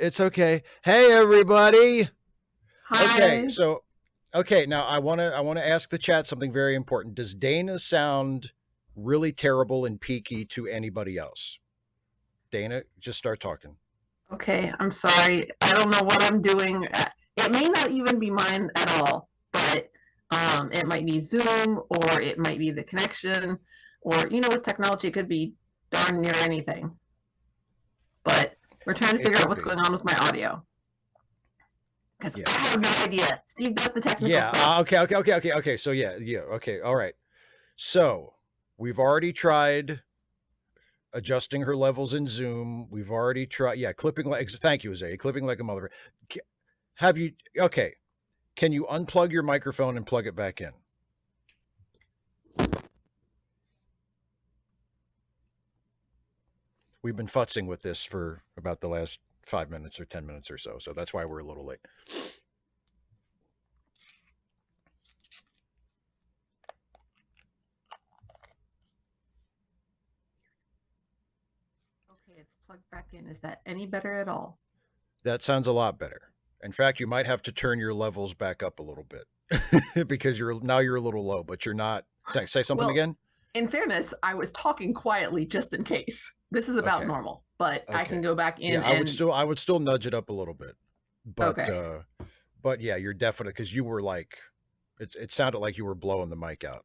It's okay. Hey, everybody. Okay, Hi. so now I wanna ask the chat something very important. Does Dana sound really terrible and peaky to anybody else? Dana, just start talking. Okay, I'm sorry. I don't know what I'm doing. It may not even be mine at all, but it might be Zoom or it might be the connection, or with technology, it could be darn near anything. But we're trying to It figure out could what's be. going on with my audio because Yeah. I have no idea. Steve does the technical Yeah. stuff. Okay. So yeah. Okay. All right. So we've already tried adjusting her levels in Zoom. We've already tried. Yeah, clipping like. Thank you, Isaiah. Clipping like a mother. Have you? Okay. Can you unplug your microphone and plug it back in? We've been futzing with this for about the last 5 minutes or 10 minutes or so. So that's why we're a little late. Okay, it's plugged back in. Is that any better at all? That sounds a lot better. In fact, you might have to turn your levels back up a little bit because you're a little low, but you're not. Say something Well, again. in fairness, I was talking quietly just in case. This is about Okay. normal, but I Okay. can go back in Yeah, and I would still nudge it up a little bit. okay. But yeah, you're definite because you were like it sounded like you were blowing the mic out.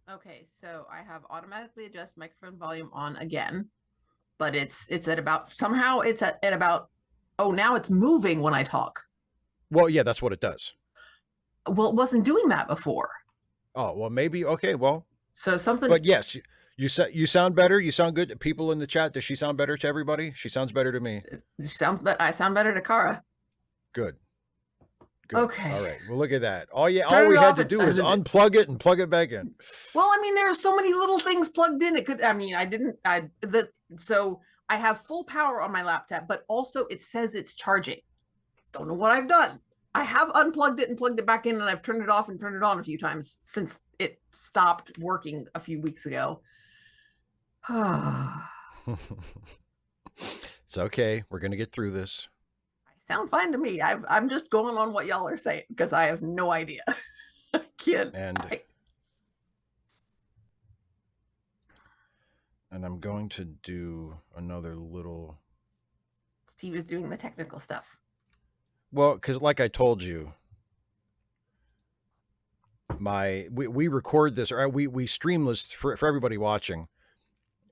Okay, so I have automatically adjust microphone volume on again, but it's at about somehow it's at about oh now it's moving when I talk. Well, yeah, that's what it does. Well, it wasn't doing that before. Oh, well, maybe okay, well, So something but yes, you sound better. You sound good. People in the chat, does she sound better to everybody? She sounds better to me. sounds but I sound better to Kara. Good. Good. Okay. All right. Well, look at that. All Turn we it had off to and do was unplug it and plug it back in. well, I mean, there are so many little things plugged in. It could, I mean, so I have full power on my laptop, but also it says it's charging. Don't know what I've done. I have unplugged it and plugged it back in, and I've turned it off and turned it on a few times since it stopped working a few weeks ago. It's okay. We're going to get through this. I sound fine to me. I'm just going on what y'all are saying because I have no idea. I can't. And I'm going to do another little. Steve is doing the technical stuff. Well, because like I told you, we record this, or we stream this for everybody watching.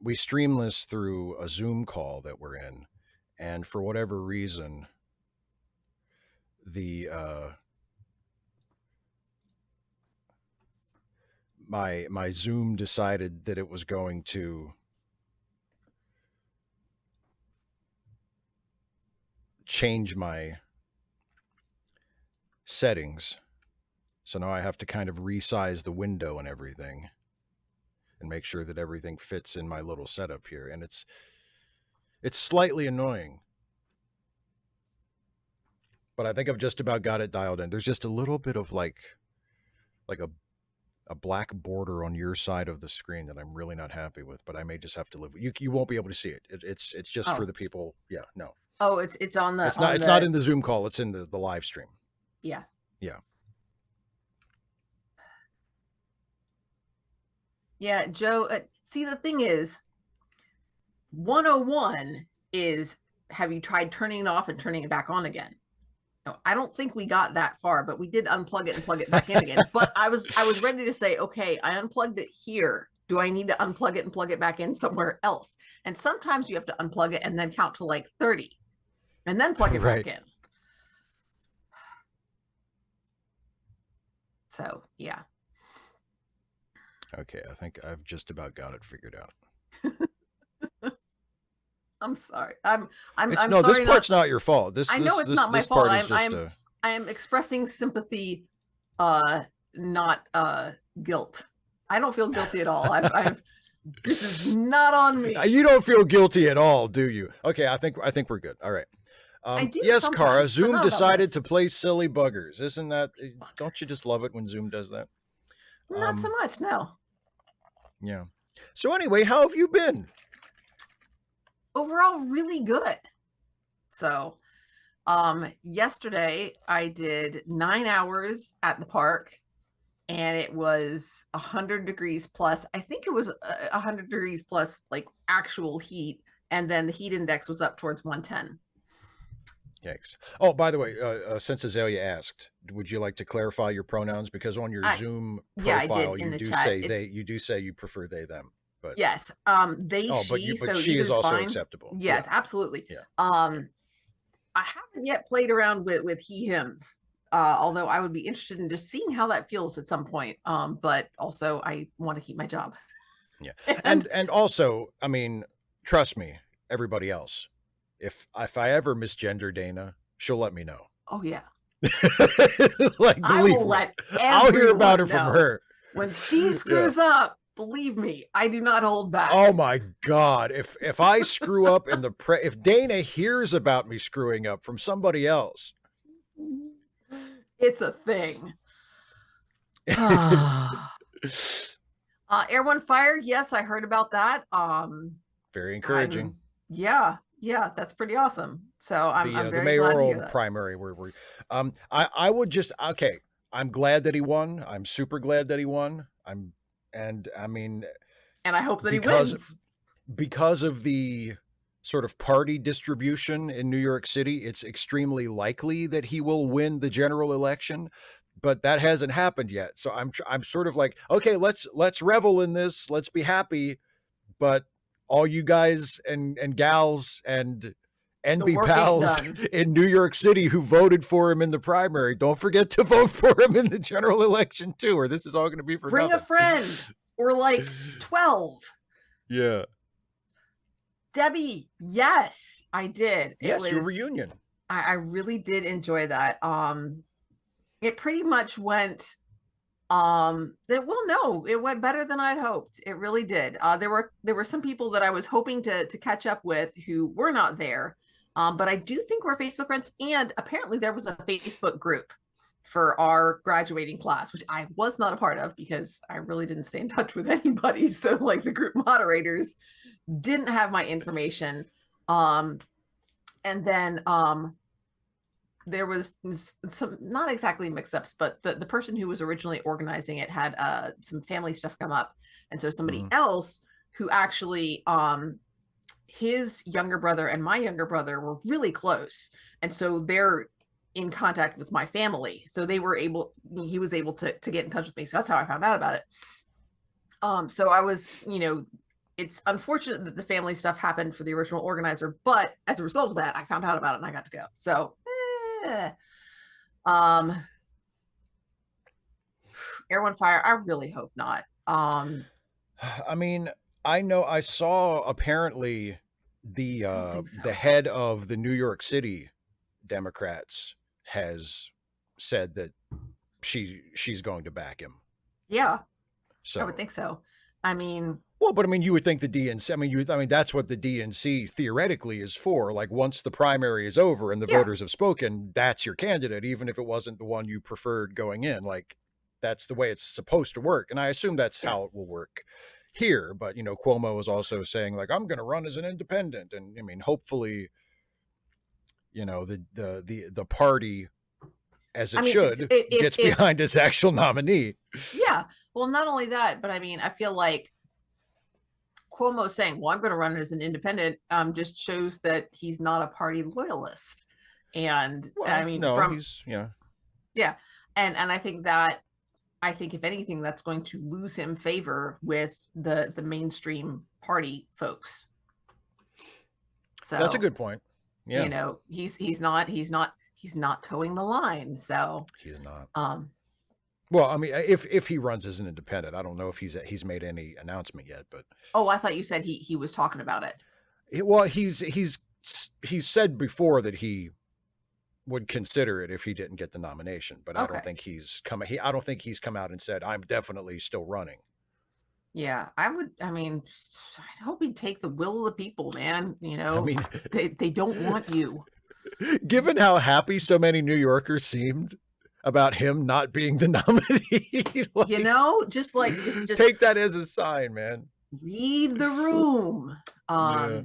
We stream this through a Zoom call that we're in, and for whatever reason, the my Zoom decided that it was going to change my settings. So now I have to kind of resize the window and everything and make sure that everything fits in my little setup here. And it's slightly annoying. But I think I've just about got it dialed in. There's just a little bit of like a black border on your side of the screen that I'm really not happy with, but I may just have to live with. You won't be able to see it. It's just for the people. Yeah, no. Oh, it's on the. It's not in the Zoom call. It's in the live stream. Yeah. Yeah. Yeah, Joe. See, the thing is, 101 is have you tried turning it off and turning it back on again? No, I don't think we got that far, but we did unplug it and plug it back in again. But I was ready to say, okay, I unplugged it here. Do I need to unplug it and plug it back in somewhere else? And sometimes you have to unplug it and then count to like 30 and then plug it back in. So, yeah. Okay, I think I've just about got it figured out. I'm sorry. This part's not your fault. I know it's not my fault. I am expressing sympathy, not guilt. I don't feel guilty at all. This is not on me. You don't feel guilty at all, do you? Okay, I think we're good. All right. Yes, Kara, Zoom decided to play silly buggers. Isn't that? Don't you just love it when Zoom does that? Not so much, no. Yeah. So anyway, how have you been? Overall, really good. So, yesterday I did 9 hours at the park, and it was 100 degrees plus. I think it was 100 degrees plus, like actual heat, and then the heat index was up towards 110. Yikes. Oh, by the way, since Azalea asked, would you like to clarify your pronouns? Because on your I Zoom Yeah, I did profile, in you the do chat. say It's you do say you prefer they, them. But Yes, they, oh, she, but so she is either's also fine. acceptable. Yes, Yeah. absolutely. Yeah. I haven't yet played around with he, hims. Although I would be interested in just seeing how that feels at some point. But also I want to keep my job. Yeah. And And also, I mean, trust me, everybody else, if I ever misgender Dana, she'll let me know. oh yeah, Like, I believe will me, let I'll hear about everyone it from know. her. When Steve Yeah. screws up, believe me, I do not hold back. Oh my God. If I screw up in the if Dana hears about me screwing up from somebody else. It's a thing. Air One Fire, yes, I heard about that. Very encouraging. Yeah, that's pretty awesome. So I'm The very glad to hear mayoral that. primary where we I would just okay. I'm glad that he won. I'm super glad that he won. I mean And I hope that he because wins. because of the sort of party distribution in New York City, it's extremely likely that he will win the general election, but that hasn't happened yet. So I'm sort of like, okay, let's revel in this. Let's be happy, but all you guys and gals and The NB work ain't pals done. in New York City who voted for him in the primary, don't forget to vote for him in the general election too, or this is all going to be for Bring nothing. a friend, or like 12. Yeah. Debbie, yes, I did. It Yes, your was, reunion. I really did enjoy that. It pretty much went, well, no, it went better than I'd hoped. It really did. There were some people that I was hoping to catch up with who were not there. But I do think we're Facebook friends, and apparently there was a Facebook group for our graduating class, which I was not a part of because I really didn't stay in touch with anybody. So like the group moderators didn't have my information. And then there was some, not exactly mix-ups, but the person who was originally organizing it had some family stuff come up, and so somebody else who actually his younger brother and my younger brother were really close, and so they're in contact with my family, so he was able to get in touch with me, so that's how I found out about it. So I was, it's unfortunate that the family stuff happened for the original organizer, but as a result of that, I found out about it and I got to go. So, Air One Fire, I really hope not. I mean, I know I saw apparently the I don't think so. the head of the New York City Democrats has said that she's going to back him. Yeah, So I would think so. I mean, well, but I mean, you would think the DNC. I mean, that's what the DNC theoretically is for. Like, once the primary is over and the voters have spoken, that's your candidate, even if it wasn't the one you preferred going in. Like, that's the way it's supposed to work, and I assume that's how it will work here. But Cuomo is also saying like, I'm going to run as an independent, and I mean, hopefully, the party, as it should, gets behind its actual nominee. Yeah. Well, not only that, but I mean, I feel like Cuomo saying, well, I'm going to run as an independent, just shows that he's not a party loyalist. And well, I mean, no, yeah. And I think if anything, that's going to lose him favor with the mainstream party folks. So that's a good point. Yeah. He's not towing the line. So he's not. Well, I mean, if he runs as an independent, I don't know if he's made any announcement yet, but I thought you said he was talking about it. Well, he's said before that he would consider it if he didn't get the nomination, but I don't think he's come. I don't think he's come out and said I'm definitely still running. Yeah, I mean, I hope he'd take the will of the people, man. I mean, they don't want you. Given how happy so many New Yorkers seemed about him not being the nominee. You Like, know, just take that as a sign, man. read the room. Yeah.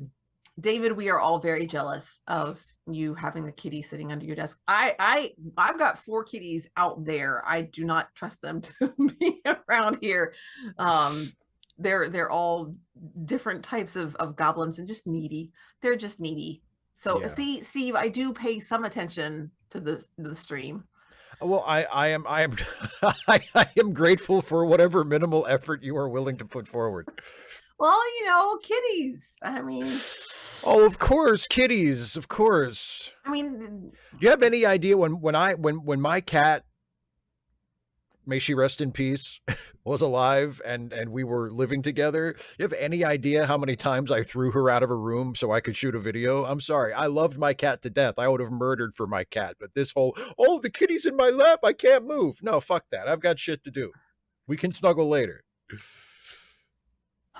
David, we are all very jealous of you having a kitty sitting under your desk. I've got 4 kitties out there. I do not trust them to be around here. They're all different types of goblins and just needy. They're just needy. So Yeah. see, Steve, I do pay some attention to the stream. Well, I am I am grateful for whatever minimal effort you are willing to put forward. Well, you know, kitties. I mean, Oh, of course, kitties, of course. I mean, Do you have any idea when my cat, may she rest in peace, was alive and we were living together? You have any idea how many times I threw her out of a room so I could shoot a video? I'm sorry. I loved my cat to death. I would have murdered for my cat, but this whole, oh, the kitty's in my lap, I can't move. No, fuck that. I've got shit to do. We can snuggle later.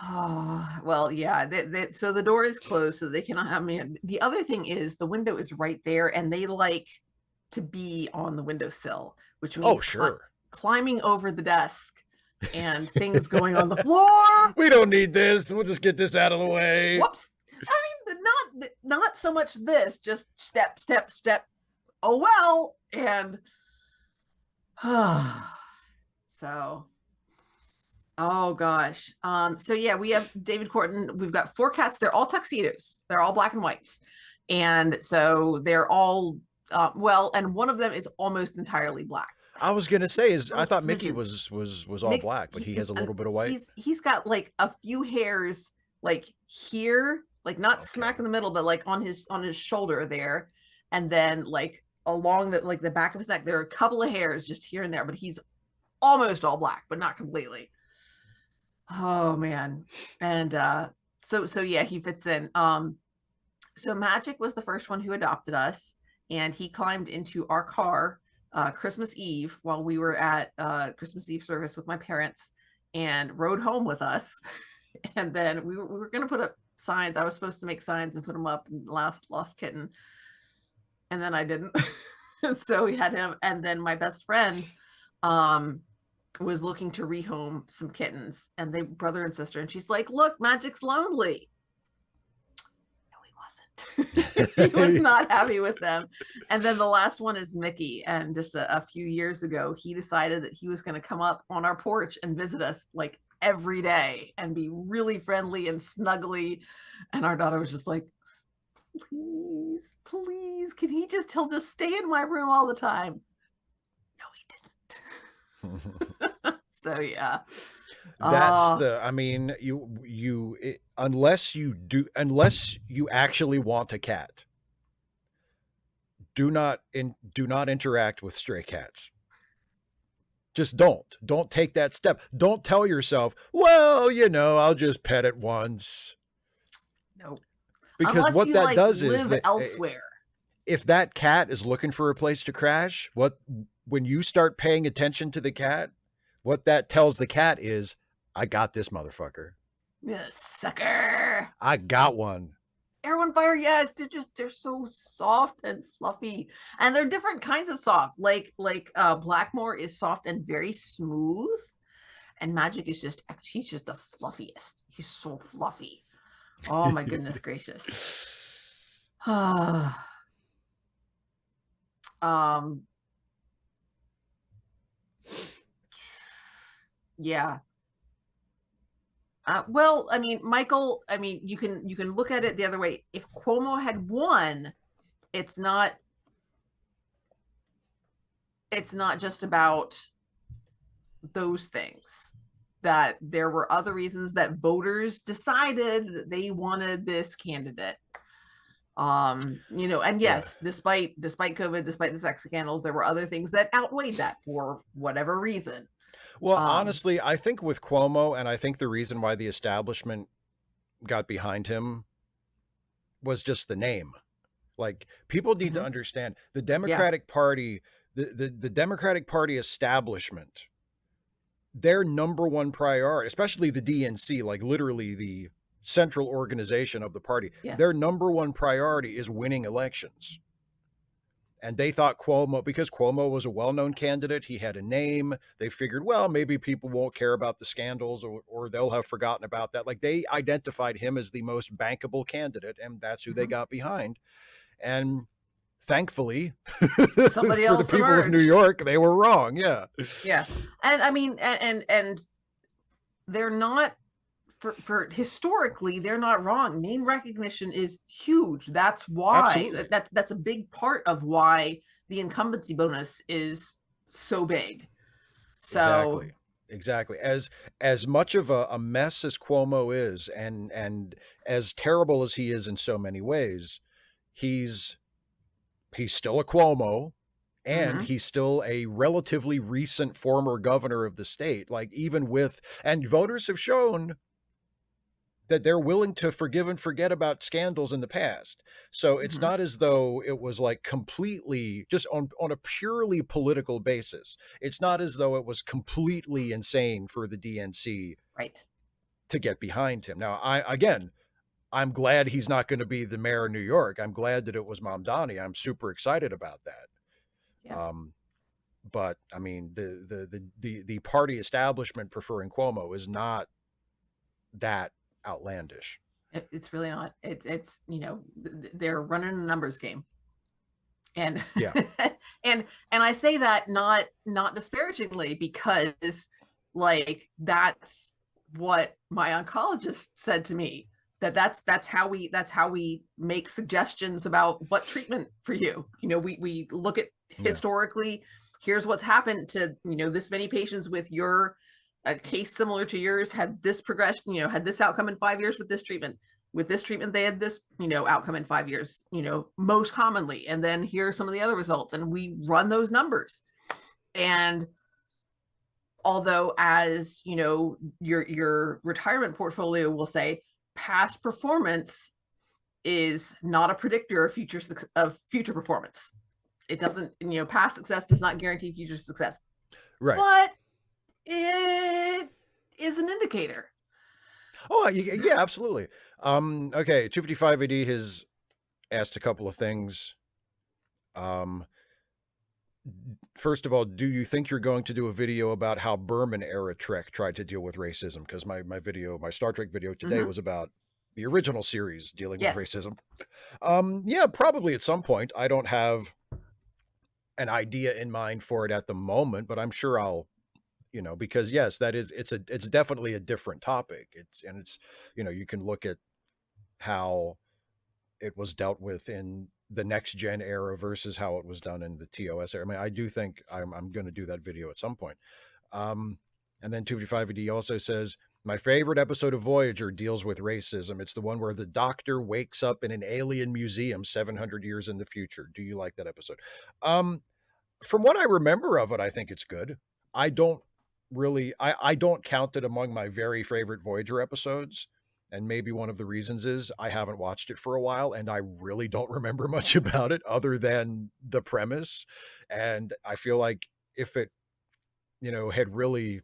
oh, well, yeah. So the door is closed, so they cannot have me. The other thing is the window is right there, and they like to be on the windowsill, which Oh, means sure. climbing over the desk and things going on the floor. We don't need this. We'll just get this out of the way. Whoops. I mean, not so much this, just step, step, step. Oh well, and so. Oh gosh. So yeah, we have David Corton. We've got 4 cats. They're all tuxedos. They're all black and whites. And so they're all well, and one of them is almost entirely black. I was gonna say is I Little thought Mickey smidgens. was all Mick, black, but he has a little bit of white. he's got like a few hairs like here, like not smack Okay. in the middle, but like on his shoulder there, and then like along the like the back of his neck, there are a couple of hairs just here and there, but he's almost all black, but not completely. Oh man. And so yeah, he fits in. So Magic was the first one who adopted us, and he climbed into our car Christmas Eve while we were at Christmas Eve service with my parents and rode home with us. And then we were going to put up signs. I was supposed to make signs and put them up and lost kitten. And then I didn't. So we had him. And then my best friend was looking to rehome some kittens, and they brother and sister, and she's like, look, Magic's lonely. No, he wasn't. He was not happy with them. And then the last one is Mickey, and just a few years ago he decided that he was going to come up on our porch and visit us like every day and be really friendly and snuggly, and our daughter was just like, please can he'll just stay in my room all the time. No, he didn't. So yeah, That's the I mean, unless you actually want a cat, do not interact with stray cats. Just don't take that step. Don't tell yourself, well, I'll just pet it once. no, Because unless what you that like does live is that elsewhere. if that cat is looking for a place to crash, when you start paying attention to the cat, what that tells the cat is, I got this motherfucker. Yeah, sucker. I got one. Air on Fire, yes, they're so soft and fluffy, and they're different kinds of soft. Like Blackmore is soft and very smooth, and Magic is he's just the fluffiest. He's so fluffy. Oh my goodness gracious. Yeah. Well, I mean, Michael, I mean, you can look at it the other way. If Cuomo had won, it's not just about those things. That there were other reasons that voters decided that they wanted this candidate. And yes, despite COVID, despite the sex scandals, there were other things that outweighed that for whatever reason. Well, honestly, I think with Cuomo, and I think the reason why the establishment got behind him was just the name. Like, people need to understand the Democratic Party, the Democratic Party establishment, their number one priority, especially the DNC, like literally the central organization of the party, their number one priority is winning elections. And they thought Cuomo, because Cuomo was a well-known candidate, he had a name, they figured, well, maybe people won't care about the scandals, or they'll have forgotten about that. Like, they identified him as the most bankable candidate, and that's who they got behind. And thankfully, somebody for the else people of New emerged. York, they were wrong. Yeah. Yeah. And I mean, and they're not, for historically, they're not wrong. Name recognition is huge. That's why Absolutely. that's a big part of why the incumbency bonus is so big. So Exactly. As much of a mess as Cuomo is, and as terrible as he is in so many ways, he's still a Cuomo, and mhm, he's still a relatively recent former governor of the state. Like, even with, and voters have shown that they're willing to forgive and forget about scandals in the past. So it's mhm, not as though it was like completely just on a purely political basis. It's not as though it was completely insane for the DNC right. to get behind him. Now, I'm glad he's not going to be the mayor of New York. I'm glad that it was Mamdani. I'm super excited about that. Yeah. But I mean, the party establishment preferring Cuomo is not that outlandish. It's really not. It's they're running a numbers game. And Yeah. and I say that not disparagingly, because like that's what my oncologist said to me, that's how we make suggestions about what treatment for you. We look at Yeah. historically, here's what's happened to this many patients with your a case similar to yours, had this progression, had this outcome in 5 years with this treatment. With this treatment, they had this, outcome in 5 years, most commonly. And then here are some of the other results. And we run those numbers. And although, as your retirement portfolio will say, past performance is not a predictor of future performance. It doesn't, past success does not guarantee future success. Right. But it is an indicator. Oh, yeah, absolutely. Okay, 255 AD has asked a couple of things. Um, First of all, do you think you're going to do a video about how Berman era Trek tried to deal with racism? Because my Star Trek video today Mm-hmm. was about the original series dealing with Yes. racism. Yeah, probably at some point. I don't have an idea in mind for it at the moment, but I'm sure I'll, because yes, it's definitely a different topic. It's, you can look at how it was dealt with in the next gen era versus how it was done in the TOS era. I mean, I do think I'm going to do that video at some point. And then 255D also says, my favorite episode of Voyager deals with racism. It's the one where the doctor wakes up in an alien museum 700 years in the future. Do you like that episode? From what I remember of it, I think it's good. I don't I don't count it among my very favorite Voyager episodes. And maybe one of the reasons is I haven't watched it for a while and I really don't remember much about it other than the premise. And I feel like if it, had really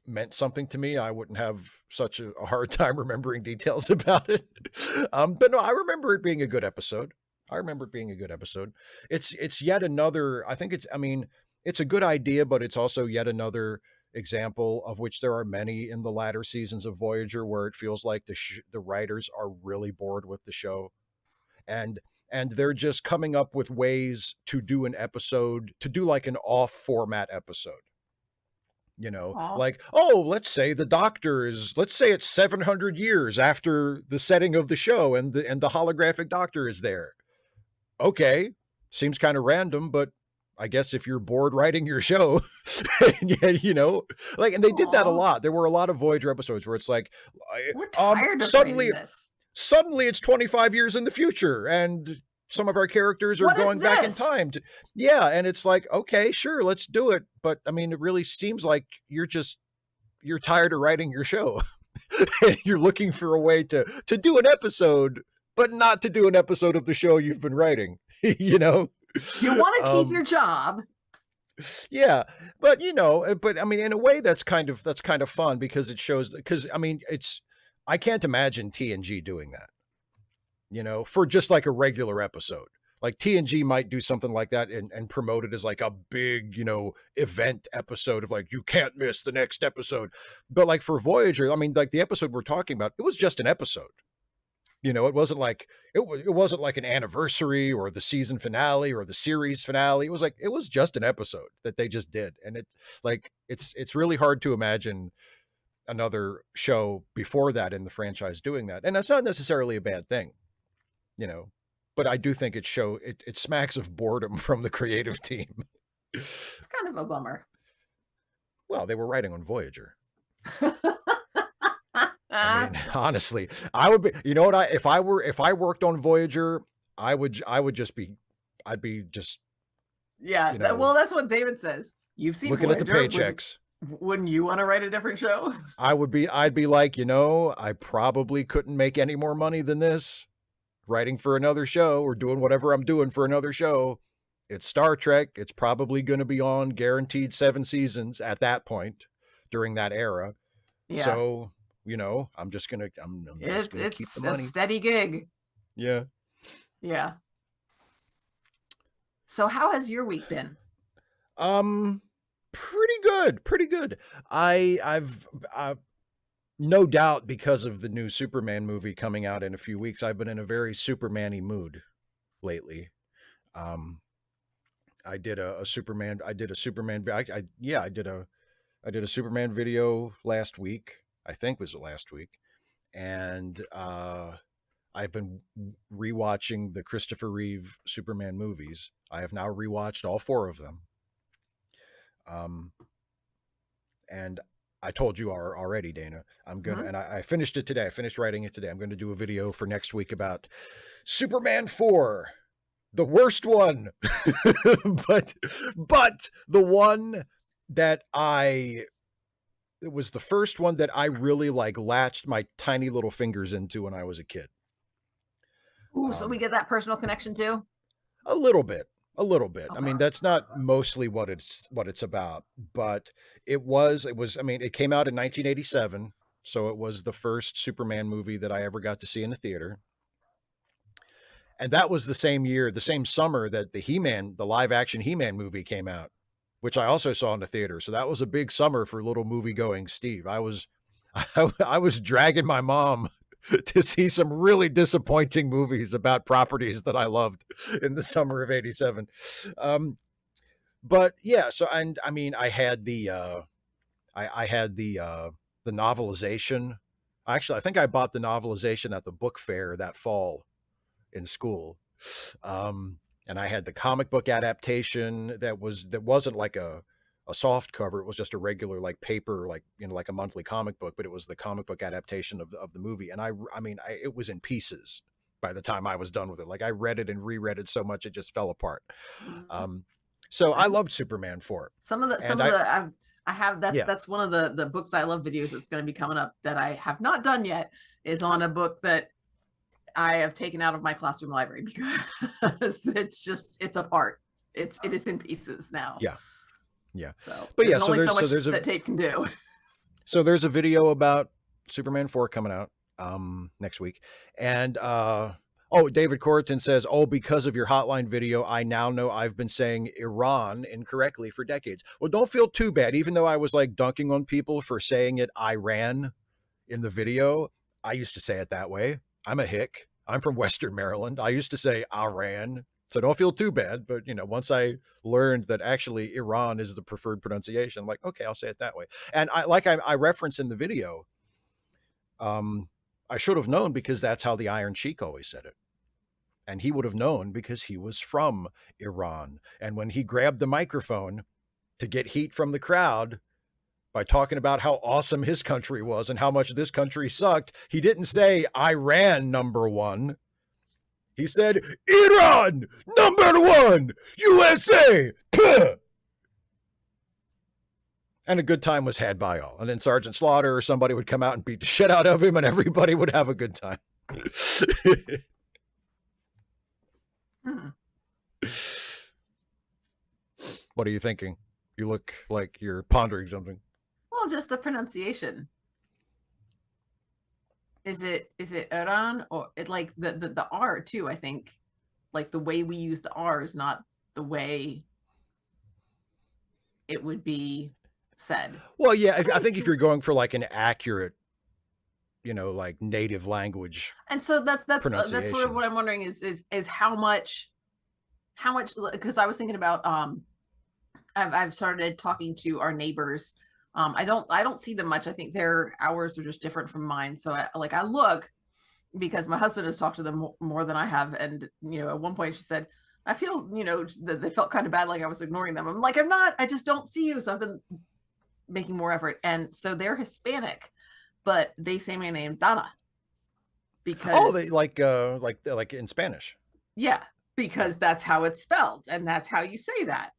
meant something to me, I wouldn't have such a hard time remembering details about it. But no, I remember it being a good episode. I remember it being a good episode. It's yet another, I think I mean, it's a good idea, but it's also yet another example, of which there are many in the latter seasons of Voyager, where it feels like the writers are really bored with the show, and they're just coming up with ways to do an episode, to do like an off format episode. Aw. Like, oh, let's say let's say it's 700 years after the setting of the show, and the holographic doctor is there. Okay, seems kind of random, but I guess if you're bored writing your show, and, like, and they did that a Aw. lot. There were a lot of Voyager episodes where it's like, We're tired of writing suddenly, this. it's 25 years in the future, and some of our characters are What is going back in this? time. Yeah, and it's like, okay, sure, let's do it. But I mean, it really seems like you're tired of writing your show. And you're looking for a way to do an episode, but not to do an episode of the show you've been writing. You know? You want to keep Um, your job. yeah, but but I mean, in a way, that's kind of fun, because it shows. Because I mean, I can't imagine TNG doing that. For just like a regular episode. Like TNG might do something like that and promote it as like a big, event episode of like, you can't miss the next episode. But like for Voyager, I mean, like the episode we're talking about, it was just an episode. It wasn't like it wasn't like an anniversary or the season finale or the series finale. It was just an episode that they just did. And it's really hard to imagine another show before that in the franchise doing that. And that's not necessarily a bad thing, you know. But I do think it smacks of boredom from the creative team. It's kind of a bummer. Well, they were writing on Voyager. I mean, honestly, I would be, you know what, if I worked on Voyager, I'd be just, yeah. Well, that's what David says. You've seen looking Voyager, at the paychecks. Wouldn't you want to write a different show? I'd be like, I probably couldn't make any more money than this writing for another show or doing whatever I'm doing for another show. It's Star Trek. It's probably going to be on guaranteed 7 seasons at that point during that era. Yeah. So, I'm just going to keep the money. It's a steady gig. Yeah. Yeah. So how has your week been? Pretty good. I've no doubt because of the new Superman movie coming out in a few weeks, I've been in a very Superman-y mood lately. I did a Superman video last week. I think was it last week. And I've been rewatching the Christopher Reeve Superman movies. I have now rewatched all 4 of them. And I told you already, Dana, I'm going to, and I finished it today. I finished writing it today. I'm going to do a video for next week about Superman 4, the worst one, but the one that it was the first one that I really like latched my tiny little fingers into when I was a kid. Ooh, so we get that personal connection too? A little bit. Okay. I mean, that's not Okay. mostly what it's about, but it was, I mean, it came out in 1987. So it was the first Superman movie that I ever got to see in a theater. And that was the same summer that the live action He-Man movie came out, which I also saw in the theater. So that was a big summer for little movie going Steve. I was dragging my mom to see some really disappointing movies about properties that I loved in the summer of 87. But yeah, so, and I mean, I had the novelization. Actually, I think I bought the novelization at the book fair that fall in school. And I had the comic book adaptation that wasn't like a soft cover. It was just a regular like paper, like, like a monthly comic book, but it was the comic book adaptation of the movie. And I mean, it was in pieces by the time I was done with it. Like I read it and reread it so much it just fell apart. So I loved Superman 4. I have that's one of the books I love videos that's going to be coming up that I have not done yet is on a book that I have taken out of my classroom library because it's apart. It is in pieces now. Yeah. So, but yeah, so there's that tape can do. So there's a video about Superman 4 coming out next week. And David Corrigan says, because of your hotline video, I now know I've been saying Iran incorrectly for decades. Well, don't feel too bad. Even though I was like dunking on people for saying it Iran in the video, I used to say it that way. I'm a hick. I'm from Western Maryland. I used to say Iran. So don't feel too bad. But, once I learned that actually Iran is the preferred pronunciation, I'm like, okay, I'll say it that way. And I reference in the video, I should have known because that's how the Iron Sheik always said it. And he would have known because he was from Iran. And when he grabbed the microphone to get heat from the crowd by talking about how awesome his country was and how much this country sucked, he didn't say Iran #1. He said, Iran #1, USA. And a good time was had by all. And then Sergeant Slaughter or somebody would come out and beat the shit out of him and everybody would have a good time. What are you thinking? You look like you're pondering something. Well, just the pronunciation. Is it Iran or it like the R too, I think. like the way we use the R is not the way it would be said. Well, yeah, I I mean, think if you're going for like an accurate, like native language and so that's sort of pronunciation. what I'm wondering is how much, because I was thinking about I've started talking to our neighbors. I don't see them much. I think their hours are just different from mine. So I look because my husband has talked to them more than I have. And, at one point she said, I feel, that they felt kind of bad, like I was ignoring them. I'm like, I'm not, I just don't see you. So I've been making more effort. And so they're Hispanic, but they say my name Donna Oh, they because, like in Spanish. yeah, Yeah. because that's how it's spelled. And that's how you say that,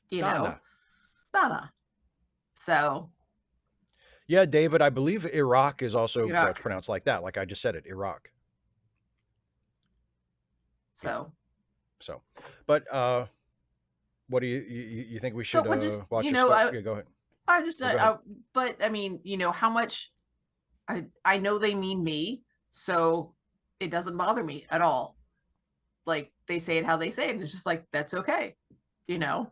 you know, Donna. Donna. So Yeah, David, I believe Iraq is also Iraq. pronounced like that. Like I just said it, Iraq. Yeah. So, So, but what do you think we so should what just, watch a spec? Yeah, go ahead. I just, Oh, go ahead. but I mean, how much I know they mean me, so it doesn't bother me at all. Like they say it how they say it, and it's just like that's okay. You know,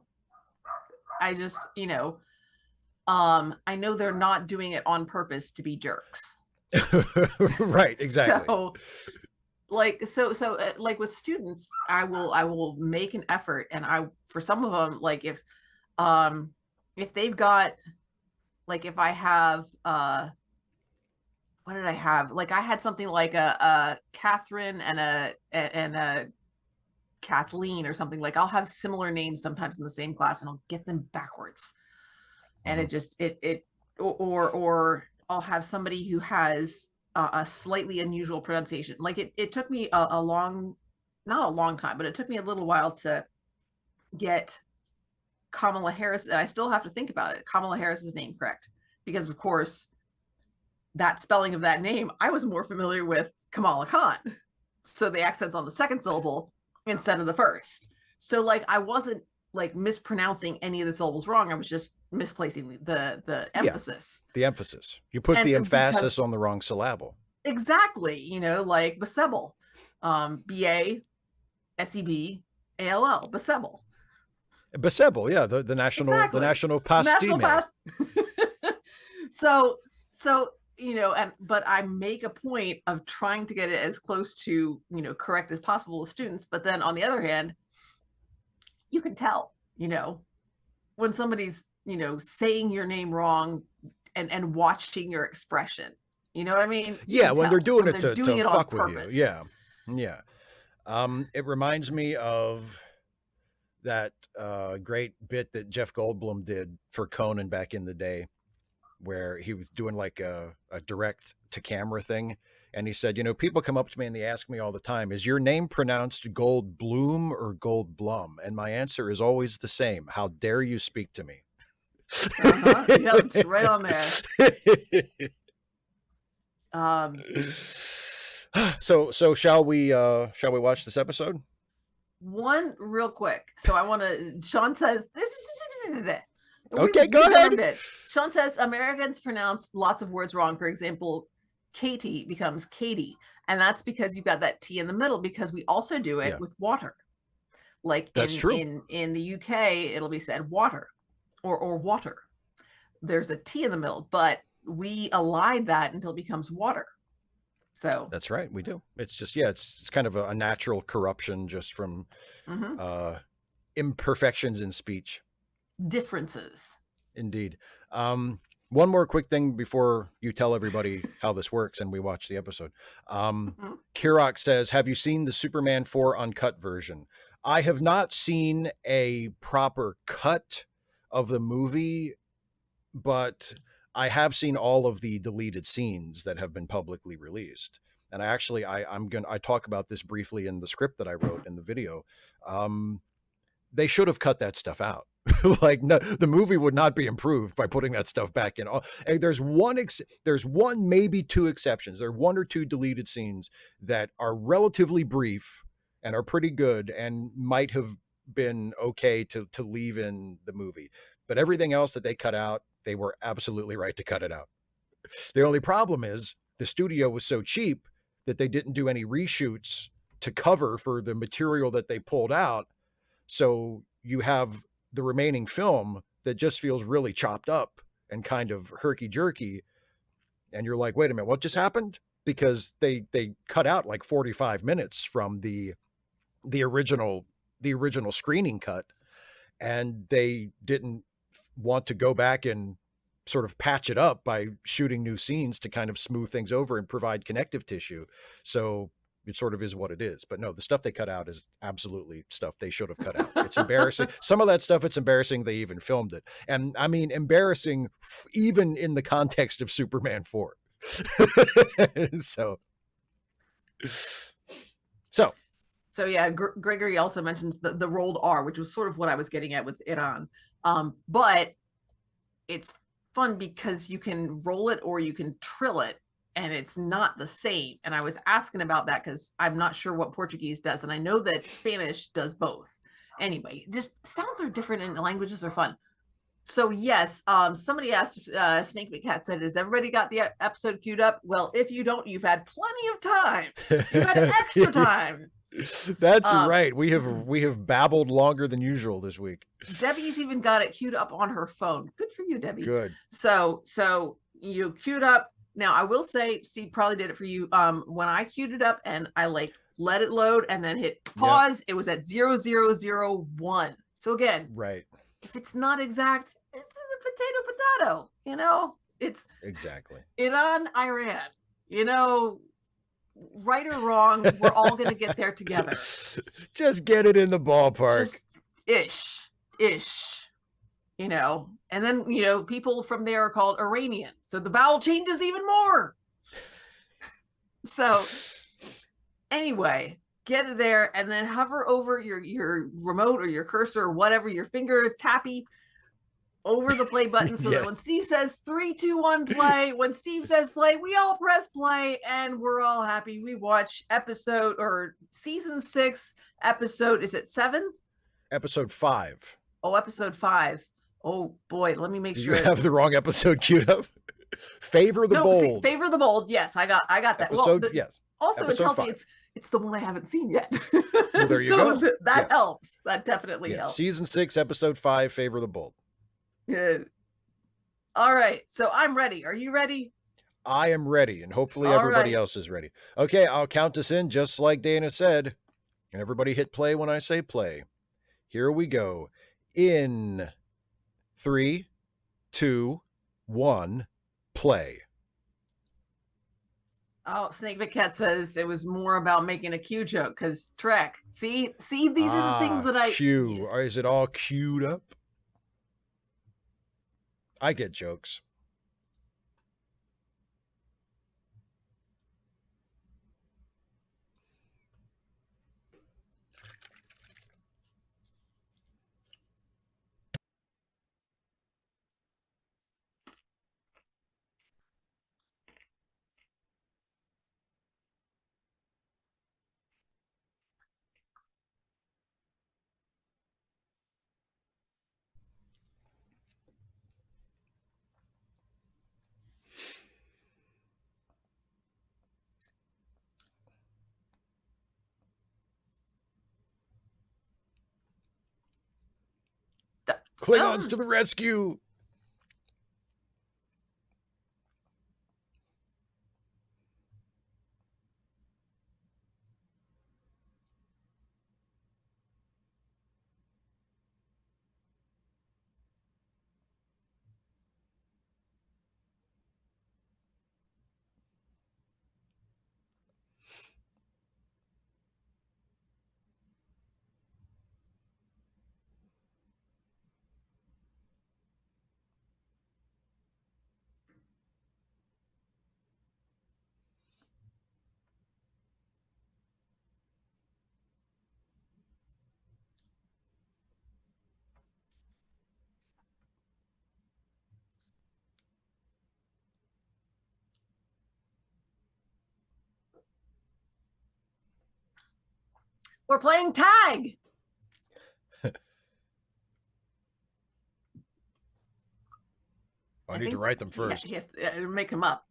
I just, I know they're not doing it on purpose to be jerks. Right, exactly. So like with students, I will make an effort, and I for some of them, like if they've got, like if I have what did I have? Like I had something like a Catherine and a Kathleen or something. Like I'll have similar names sometimes in the same class, and I'll get them backwards. And Mhm. it just it or I'll have somebody who has a slightly unusual pronunciation. Like it took me a long, not a long time, but it took me a little while to get Kamala Harris, and I still have to think about it. Kamala Harris's name correct, because of course that spelling of that name, I was more familiar with Kamala Khan. So the accent's on the second syllable instead of the first. So like I wasn't like mispronouncing any of the syllables wrong. I was just misplacing the Yeah, emphasis. the emphasis. You put the And emphasis because on the wrong syllable. exactly, like Baseball, Baseball, Baseball. Baseball, yeah, the Exactly. national National pastime. fast. So and but I make a point of trying to get it as close to correct as possible with students. But then on the other hand, you can tell when somebody's saying your name wrong, and watching your expression. You know what I mean? You Yeah, can when they're tell doing when it they're to doing it on fuck with you. purpose. Yeah. Yeah. It reminds me of that great bit that Jeff Goldblum did for Conan back in the day, where he was doing like a direct to camera thing. And he said, people come up to me and they ask me all the time, is your name pronounced Goldblum or Goldblum? And my answer is always the same. How dare you speak to me? Uh-huh. Yep, it's right on there. Um, So shall we watch this episode? one real quick. So I want to. Sean says Okay, we go ahead. confirmed it. Sean says Americans pronounce lots of words wrong. For example, Katie becomes Katie, and that's because you've got that T in the middle. Because we also do it Yeah, with water. Like that's true. in the UK, it'll be said water or water. There's a T in the middle, but we elide that until it becomes water. So That's right. We do. It's just, yeah, it's kind of a natural corruption just from mhm. uh, imperfections in speech. Differences. Indeed. One more quick thing before you tell everybody how this works and we watch the episode. Mhm. Kirok says, have you seen the Superman 4 uncut version? I have not seen a proper cut of the movie, but I have seen all of the deleted scenes that have been publicly released. And I talk about this briefly in the script that I wrote in the video. They should have cut that stuff out. Like, no, the movie would not be improved by putting that stuff back in. And there's one, maybe two exceptions. There are one or two deleted scenes that are relatively brief and are pretty good and might have been okay to leave in the movie. But everything else that they cut out, they were absolutely right to cut it out. The only problem is the studio was so cheap that they didn't do any reshoots to cover for the material that they pulled out. So you have the remaining film that just feels really chopped up and kind of herky jerky. And you're like, wait a minute, what just happened? Because they cut out like 45 minutes from the original screening cut, and they didn't want to go back and sort of patch it up by shooting new scenes to kind of smooth things over and provide connective tissue. So it sort of is what it is. But no, the stuff they cut out is absolutely stuff they should have cut out. It's embarrassing. Some of that stuff, it's embarrassing they even filmed it. And I mean, embarrassing even in the context of Superman 4. so So yeah, Gregory also mentions the rolled R, which was sort of what I was getting at with Iran. But it's fun because you can roll it or you can trill it, and it's not the same. And I was asking about that because I'm not sure what Portuguese does, and I know that Spanish does both. Anyway, just sounds are different and languages are fun. So yes, somebody asked, Snake McCat said, has everybody got the episode queued up? Well, if you don't, you've had plenty of time. You've had extra time. That's right. We have babbled longer than usual this week. Debbie's even got it queued up on her phone. Good for you, Debbie. Good. So you queued up. Now I will say, Steve probably did it for you. When I queued it up and I like let it load and then hit pause, it was at 0001. So again, right. If it's not exact, it's a potato. You know, it's exactly Iran, Iran. Right or wrong, we're all going to get there together. Just get it in the ballpark. Just ish. And then, people from there are called Iranian. So the vowel changes even more. So anyway, get it there and then hover over your remote or your cursor or whatever, your finger tappy over the play button so that when Steve says 3, 2, 1, play, when Steve says play, we all press play and we're all happy. We watch season 6 episode, is it 7? Episode 5. Oh, episode 5. Oh boy, let me make sure. You have the wrong episode queued up. Favor the Bold. Favor the Bold. Yes, I got that. Episode, yes. Also, episode it tells 5. Me it's the one I haven't seen yet. Well, there you go. That helps. That definitely helps. Season 6, episode 5, Favor the Bold. All right. So I'm ready. Are you ready? I am ready, and hopefully everybody else is ready. Okay, I'll count us in just like Dana said. And everybody hit play when I say play. Here we go. In 3, 2, 1, play. Oh, Snake McCat says it was more about making a Q joke because Trek. See, these are the things that I Q. Is it all queued up? I get jokes. Klingons to the rescue! We're playing tag. I need to write them first. He has to make them up.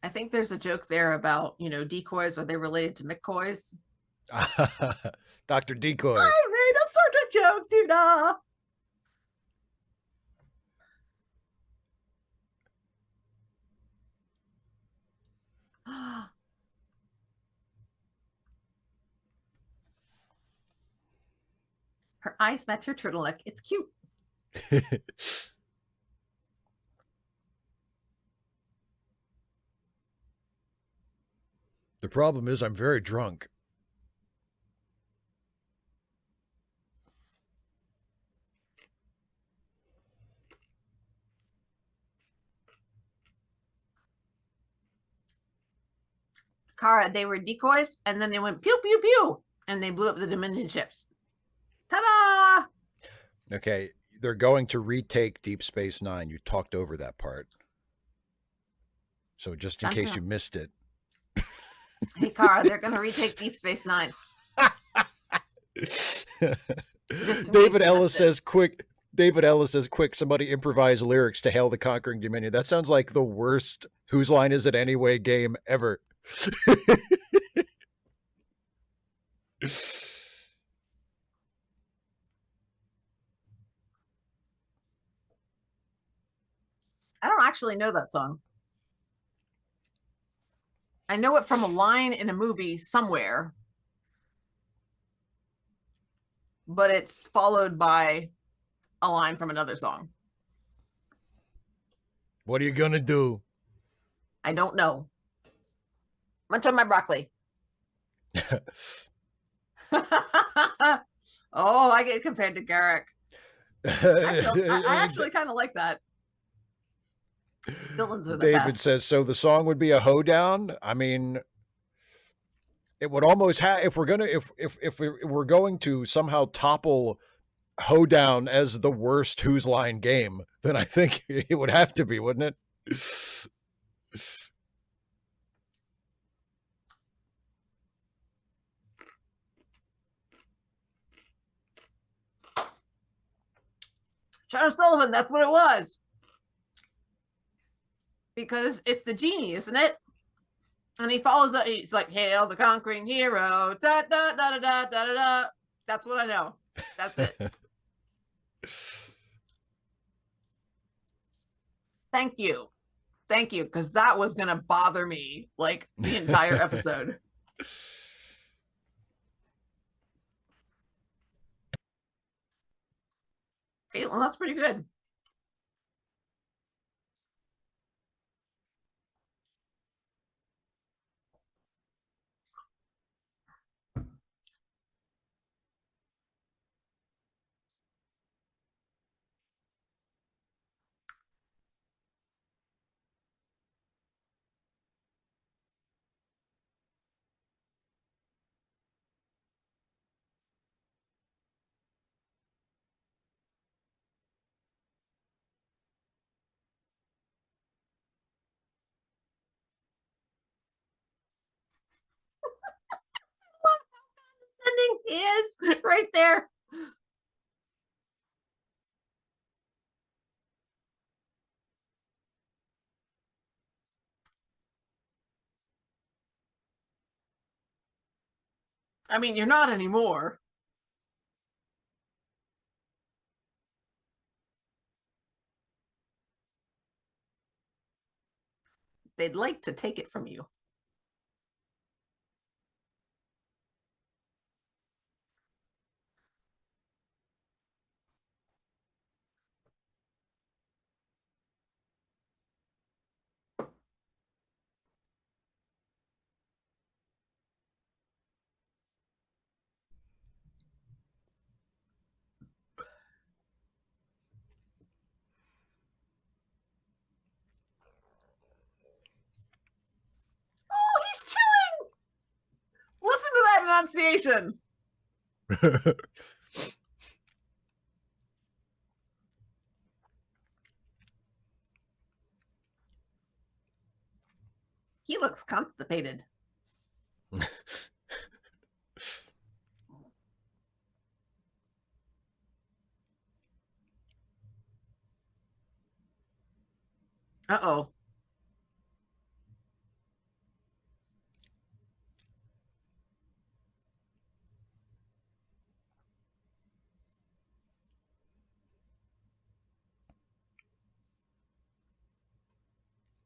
I think there's a joke there about, decoys. Are they related to McCoys? Dr. Decoy. I made a Star Trek joke, Tuna. Her eyes match her turtleneck. It's cute. The problem is I'm very drunk. Kara, they were decoys, and then they went pew pew pew, and they blew up the Dominion ships. Ta-da! Okay, they're going to retake Deep Space Nine. You talked over that part. So just in case you missed it. Hey, Kara, they're going to retake Deep Space Nine. David Ellis says, quick. David Ellis says, quick, somebody improvise lyrics to Hail the Conquering Dominion. That sounds like the worst Whose Line Is It Anyway game ever. I don't actually know that song. I know it from a line in a movie somewhere, but it's followed by a line from another song. What are you going to do? I don't know. Munch on my broccoli. Oh, I get compared to Garrick. I actually kind of like that. Villains are the David best. says, so the song would be a hoedown? I mean, it would almost have, if we're going to somehow topple hoedown as the worst Whose Line game, then I think it would have to be, wouldn't it? Shadow Sullivan, that's what it was. Because it's the genie, isn't it? And he follows it. He's like, "Hail the conquering hero!" Da da da da da da da da. That's what I know. That's it. Thank you, because that was gonna bother me like the entire episode. Okay, well, that's pretty good. Sending is right there. I mean, you're not anymore. They'd like to take it from you. Oh, he's chewing. Listen to that enunciation. He looks constipated. Uh-oh.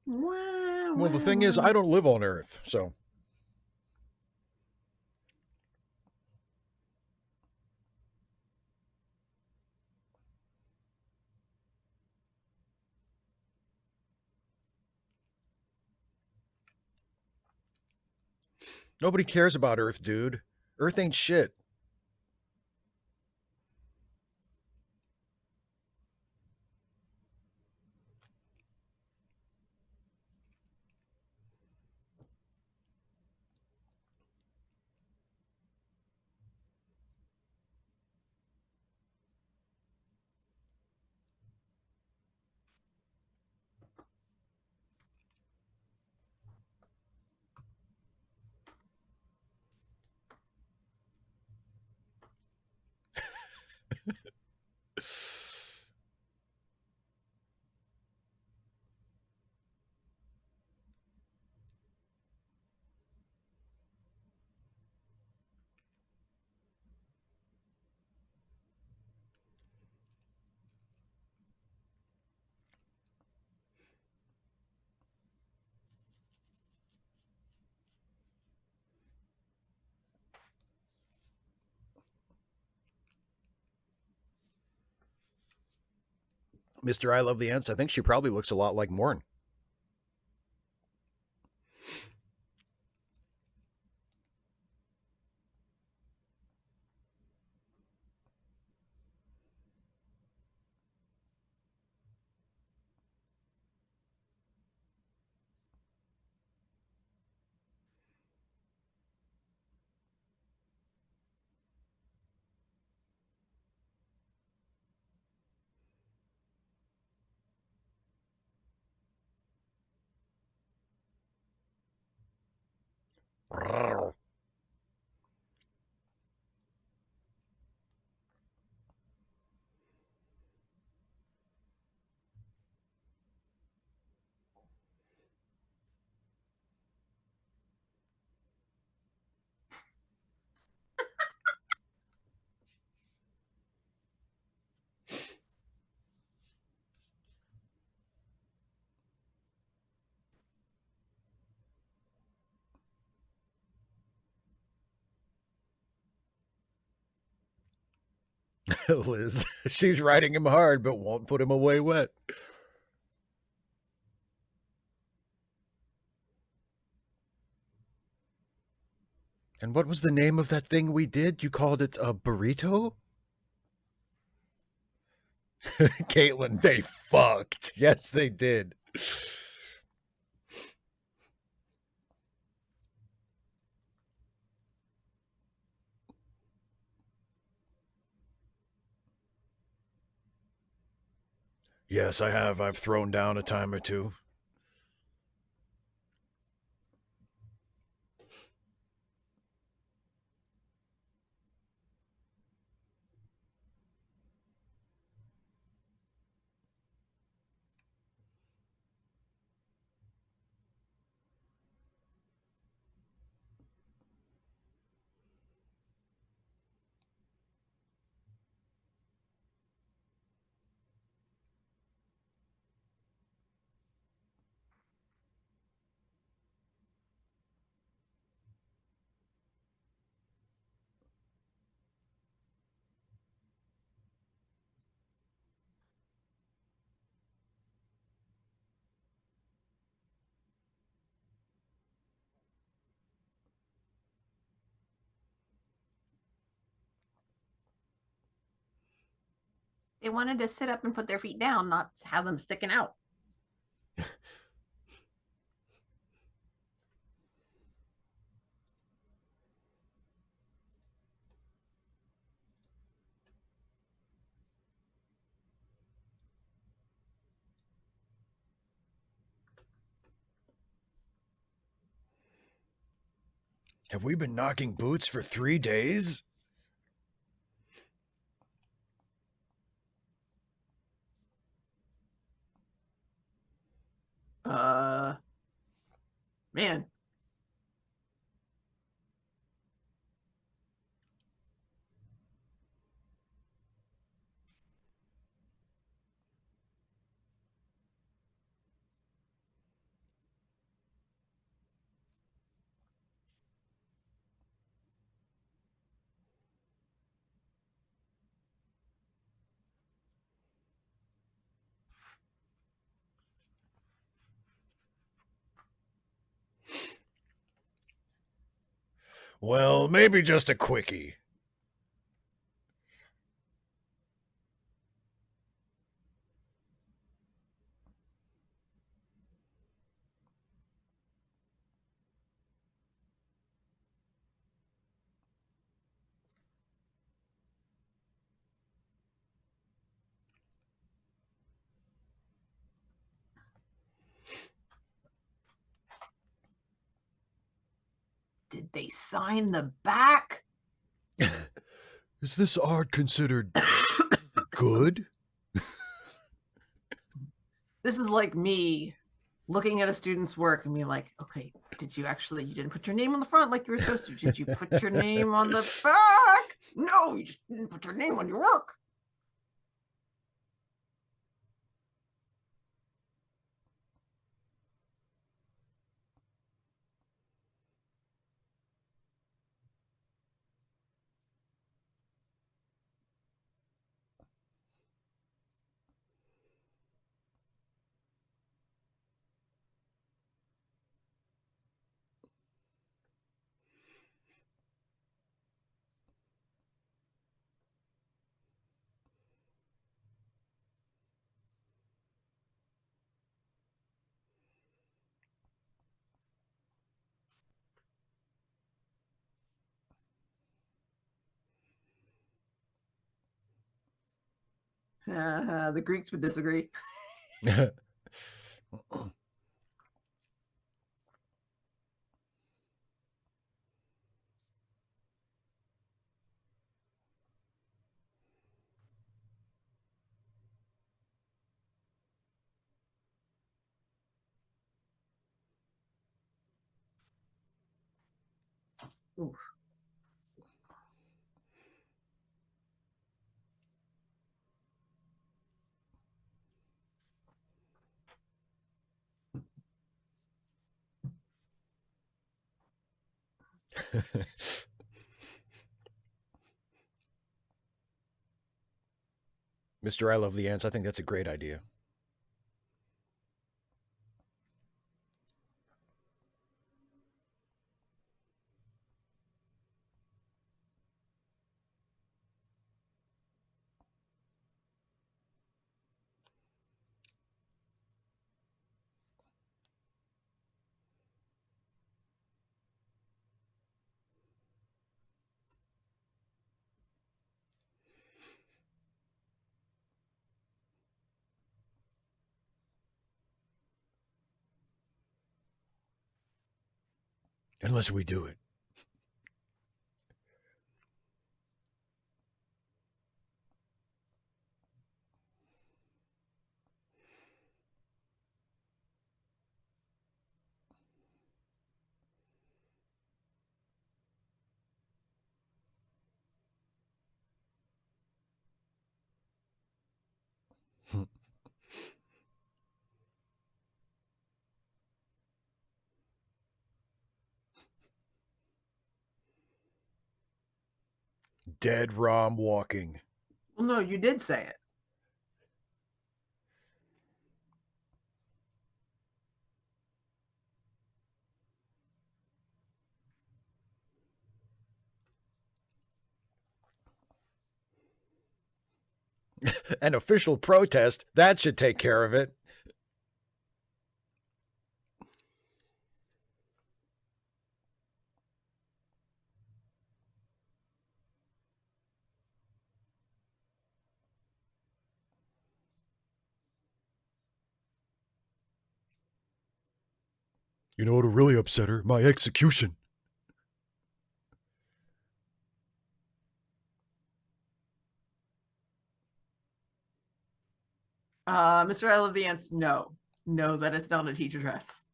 Wah, Well, the wah, thing is, wah. I don't live on Earth, so nobody cares about Earth, dude. Earth ain't shit. Mr. I Love the Ants, I think she probably looks a lot like Morn. Liz, she's riding him hard, but won't put him away wet. And what was the name of that thing we did? You called it a burrito? Caitlin, they fucked. Yes, they did. Yes, I have. I've thrown down a time or two. They wanted to sit up and put their feet down, not have them sticking out. Have we been knocking boots for 3 days? Uh, Man, Well, maybe just a quickie. Did they sign the back? Is this art considered good? This is like me looking at a student's work and being like, okay, you didn't put your name on the front like you were supposed to. Did you put your name on the back? No, you just didn't put your name on your work. The Greeks would disagree. Oof. Mr. I Love the Ants, I think that's a great idea. Unless we do it. Dead Rom walking. Well, no, you did say it. An official protest, that should take care of it. You know what'll really upset her? My execution. Mr. I Love the Ants, no. No, that is not a teacher dress.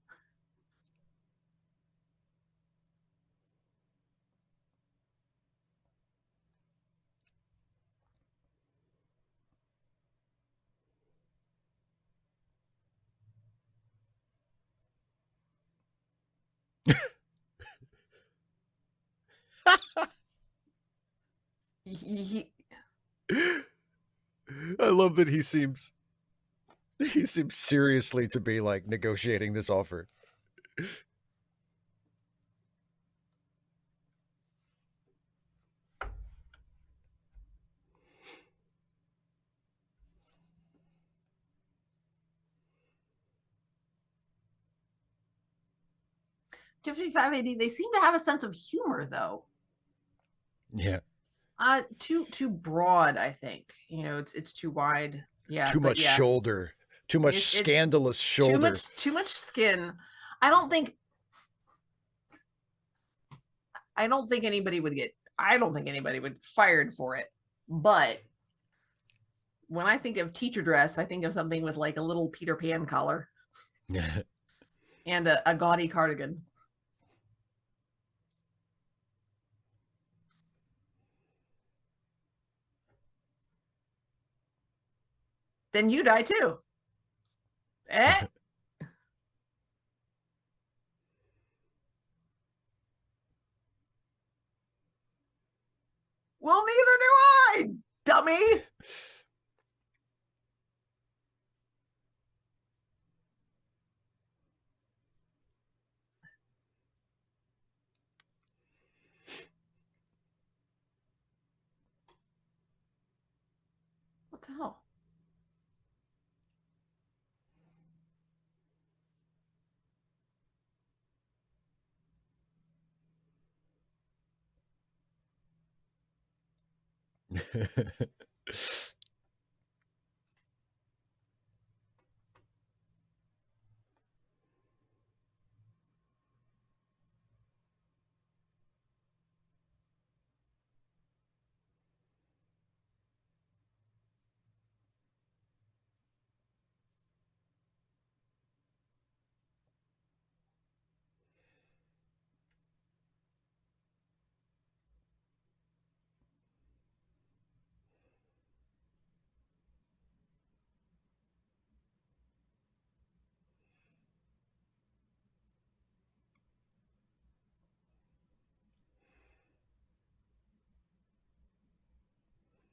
He, I love that he seems seriously to be like negotiating this offer. 255 AD, they seem to have a sense of humor though. Yeah. Too broad, I think. It's too wide. Yeah, Too but much yeah, shoulder. Too much it's scandalous shoulder. too much skin. I don't think I don't think anybody would get I don't think anybody would fired for it. But when I think of teacher dress, I think of something with like a little Peter Pan collar and a gaudy cardigan. Then you die too. Eh? Well, neither do I, dummy. What the hell?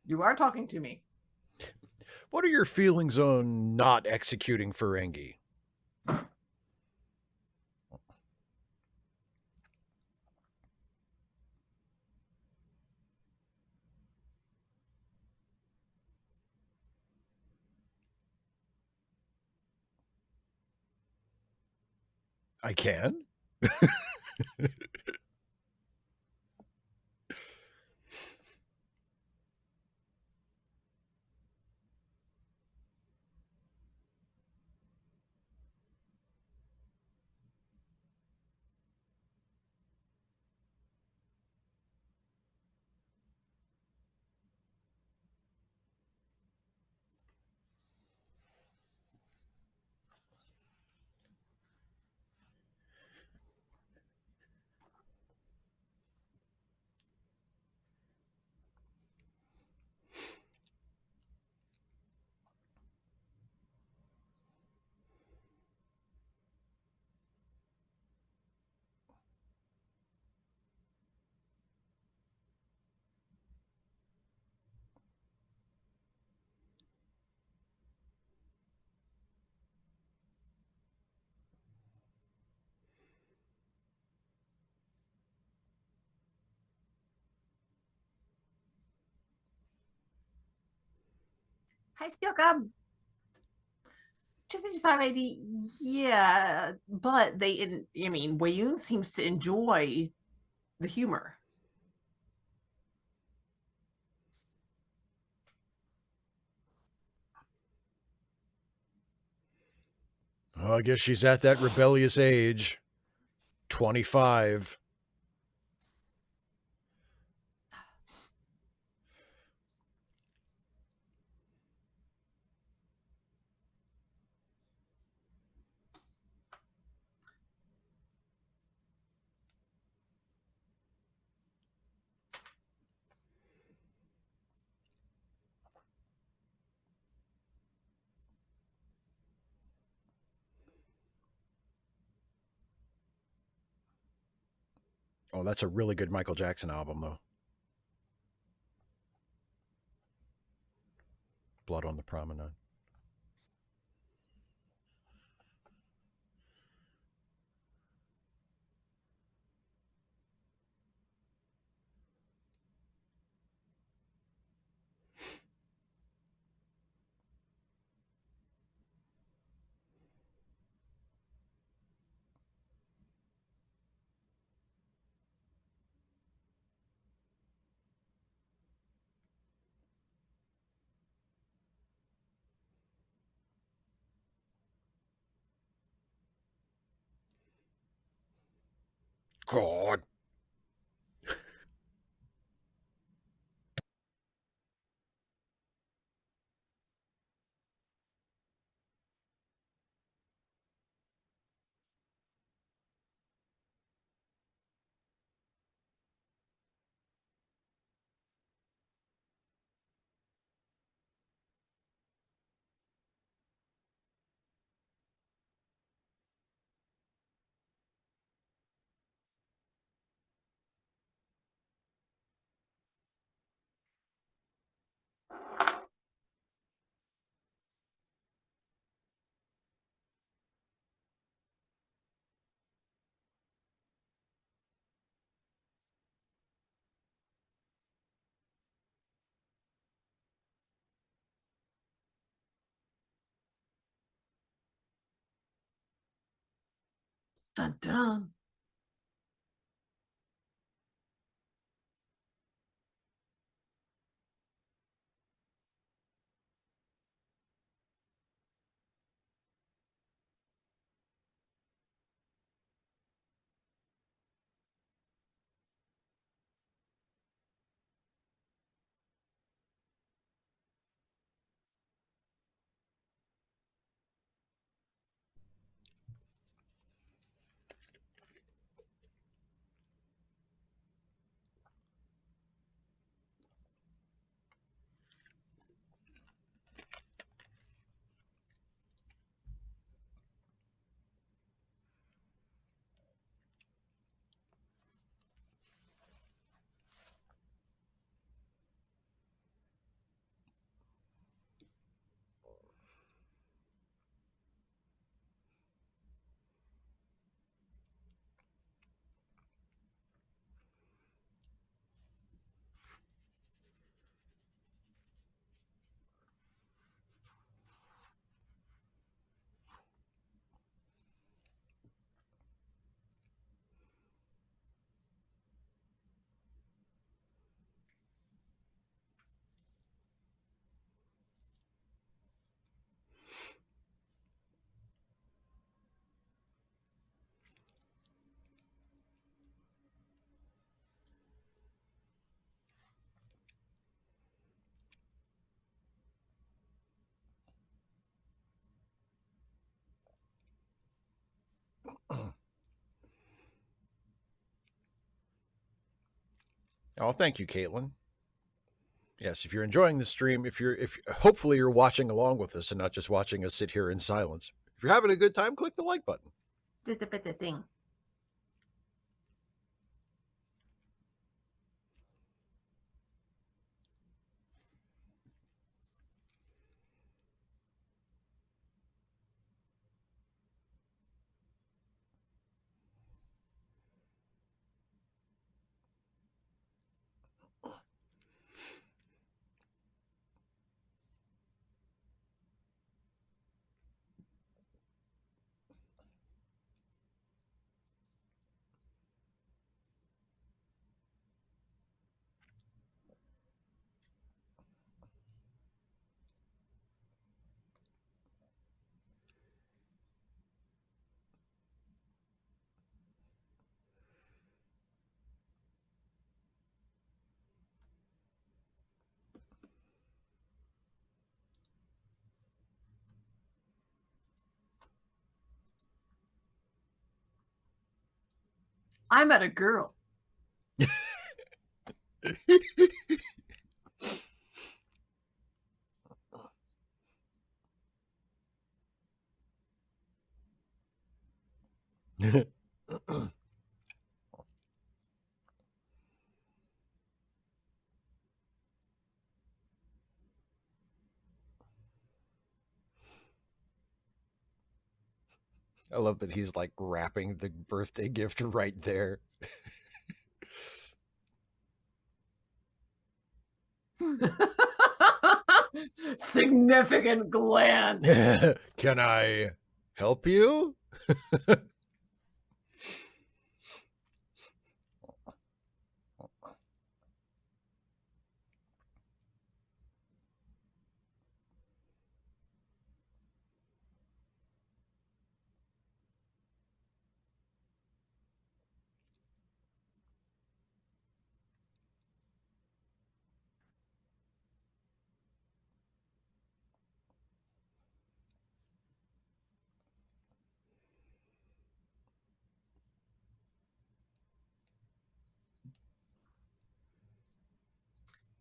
You are talking to me. What are your feelings on not executing Ferengi? I can. Hi, Spielkab. 255 AD, yeah, but I mean, Wayun seems to enjoy the humor. Oh, I guess she's at that rebellious age. 25. Oh, that's a really good Michael Jackson album, though. Blood on the Promenade. God. Dun dun. Oh, thank you, Caitlin. Yes, if you're enjoying the stream, if hopefully you're watching along with us and not just watching us sit here in silence. If you're having a good time, click the like button. Thing. I met a girl. I love that he's like wrapping the birthday gift right there. Significant glance. Can I help you?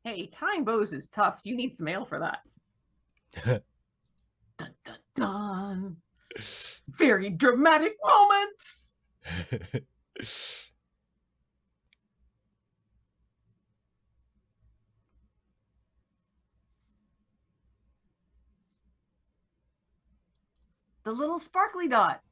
Hey, tying bows is tough. You need some ale for that. Dun, dun, dun. Very dramatic moments. The little sparkly dot.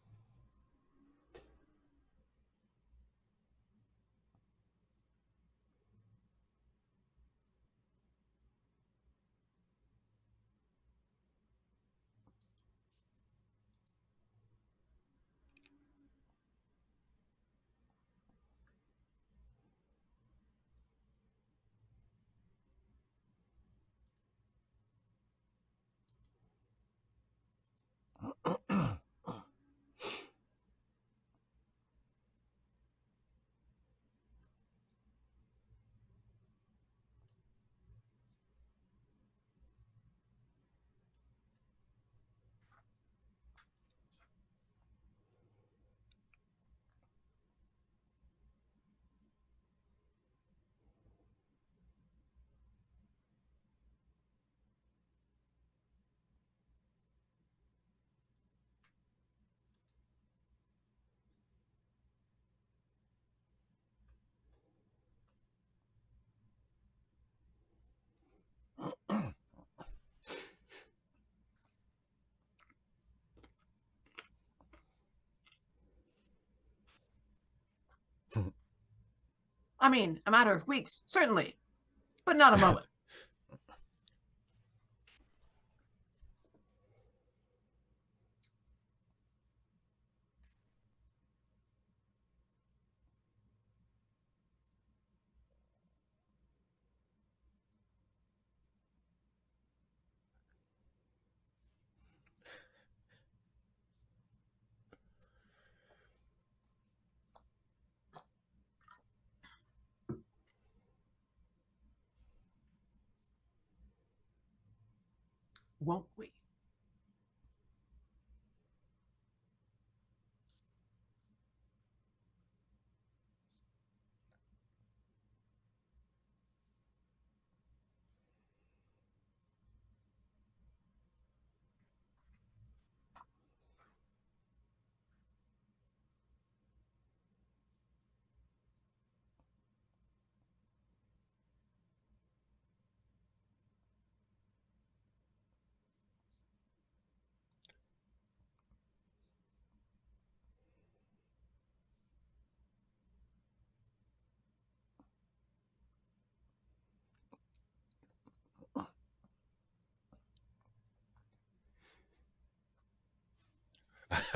I mean, a matter of weeks, certainly, but not a moment. Won't we?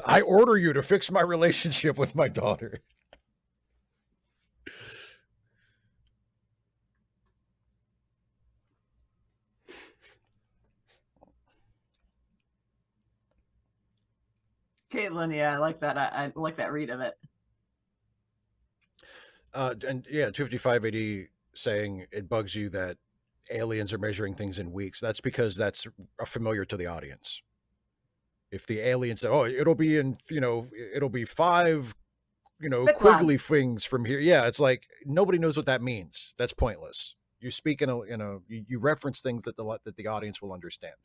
I order you to fix my relationship with my daughter. Caitlin, yeah, I like that. I like that read of it. And yeah, 255AD saying it bugs you that aliens are measuring things in weeks. That's because that's familiar to the audience. If the aliens say, "Oh, it'll be in, it'll be 5, Spit quiggly clouds. things from here." Yeah, it's like nobody knows what that means. That's pointless. You speak in a, you reference things that the audience will understand.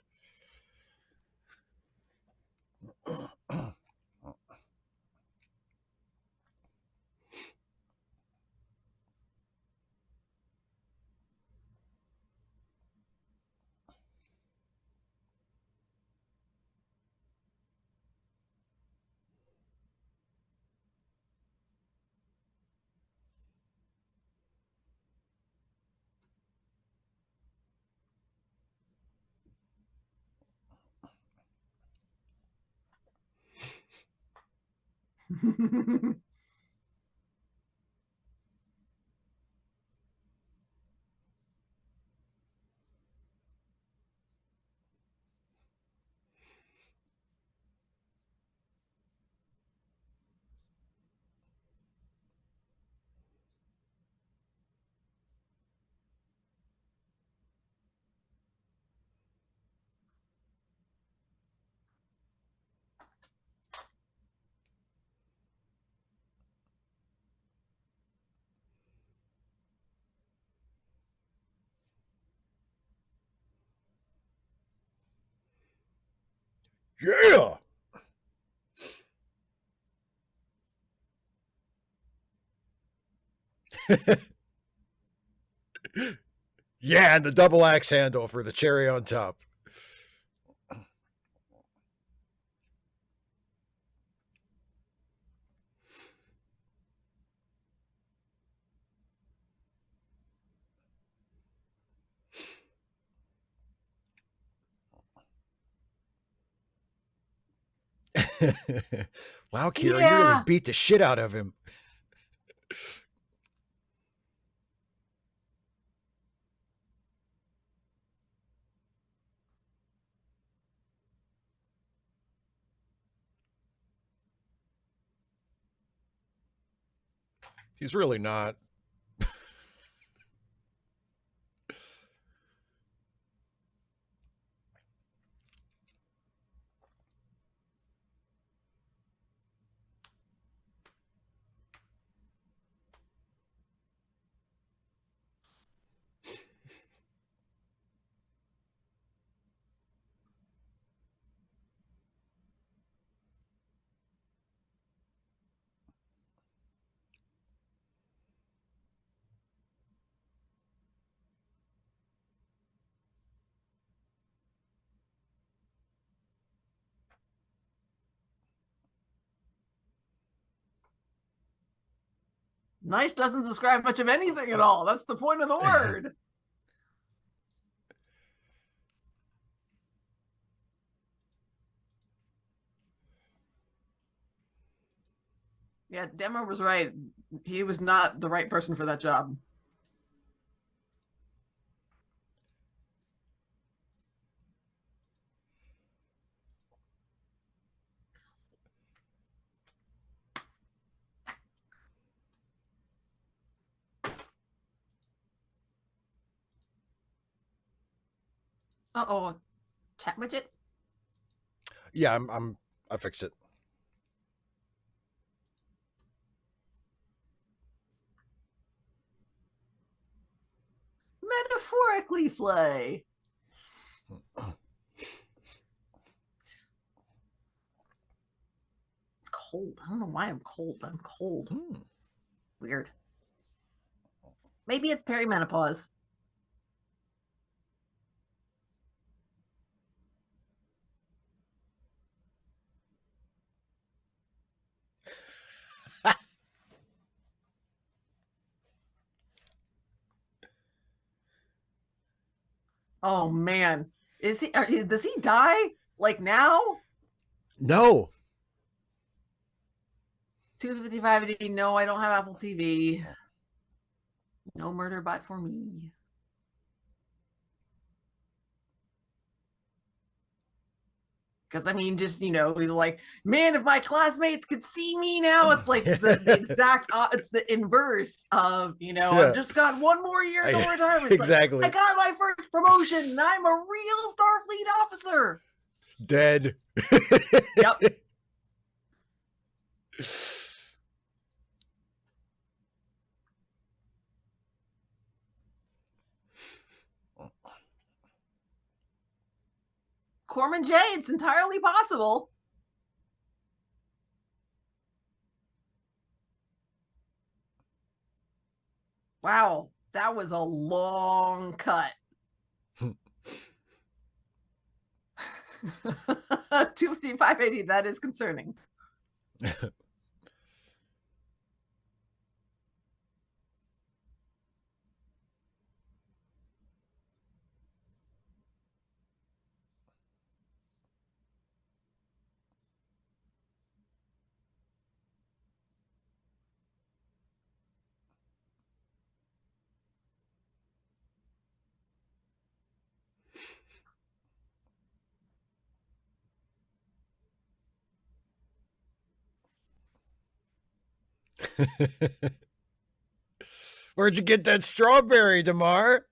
Yeah. Yeah, and the double axe handle for the cherry on top. Wow, Kira, you really Yeah. beat the shit out of him. He's really not. Nice doesn't describe much of anything at all. That's the point of the word. Yeah, Demo was right. He was not the right person for that job. Uh-oh. Chat widget? Yeah, I fixed it. Metaphorically flay. Cold. I don't know why I'm cold. I'm cold. Weird. Maybe it's perimenopause. Oh man. Does he die like now? No. 255. No, I don't have Apple TV. No murder bot for me. Because I mean, just he's like, man, if my classmates could see me now, it's like the exact it's the inverse of I've just got one more year till retirement. It's exactly. Like, I got my first promotion, and I'm a real Starfleet officer. Dead. Yep. Corman J, it's entirely possible. Wow, that was a long cut. 25580, that is concerning. Where'd you get that strawberry, Damar?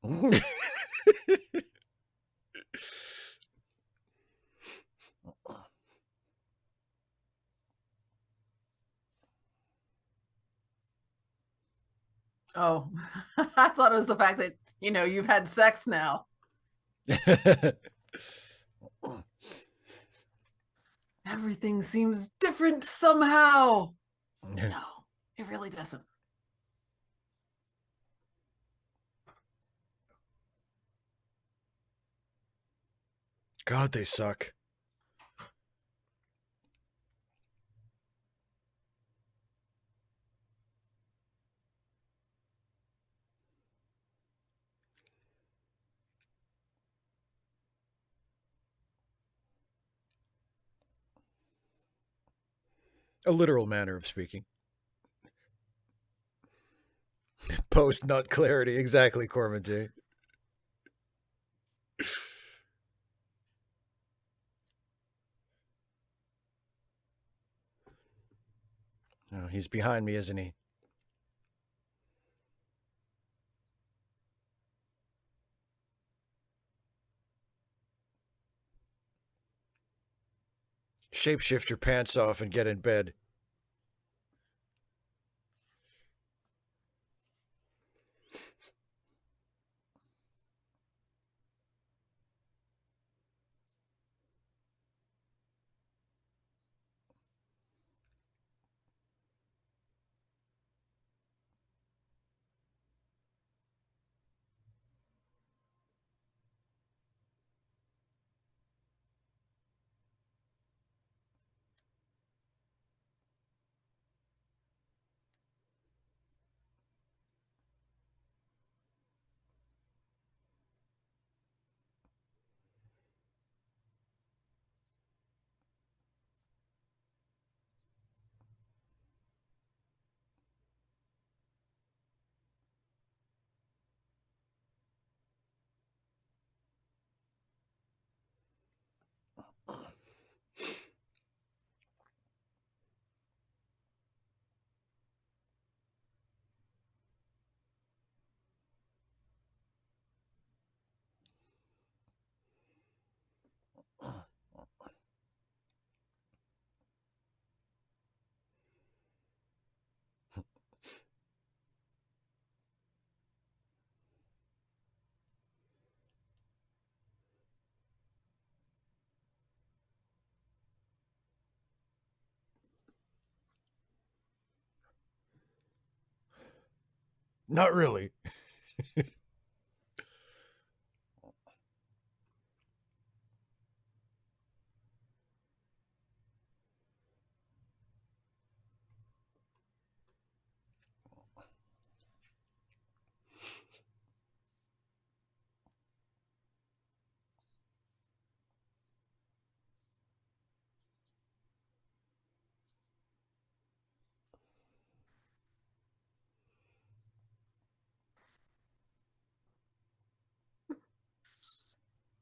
Oh, I thought it was the fact that, you've had sex now. Everything seems different somehow. No, it really doesn't. God, they suck. A literal manner of speaking. Post nut clarity. Exactly, Corbin J. Oh, he's behind me, isn't he? Shapeshift your pants off and get in bed. Not really.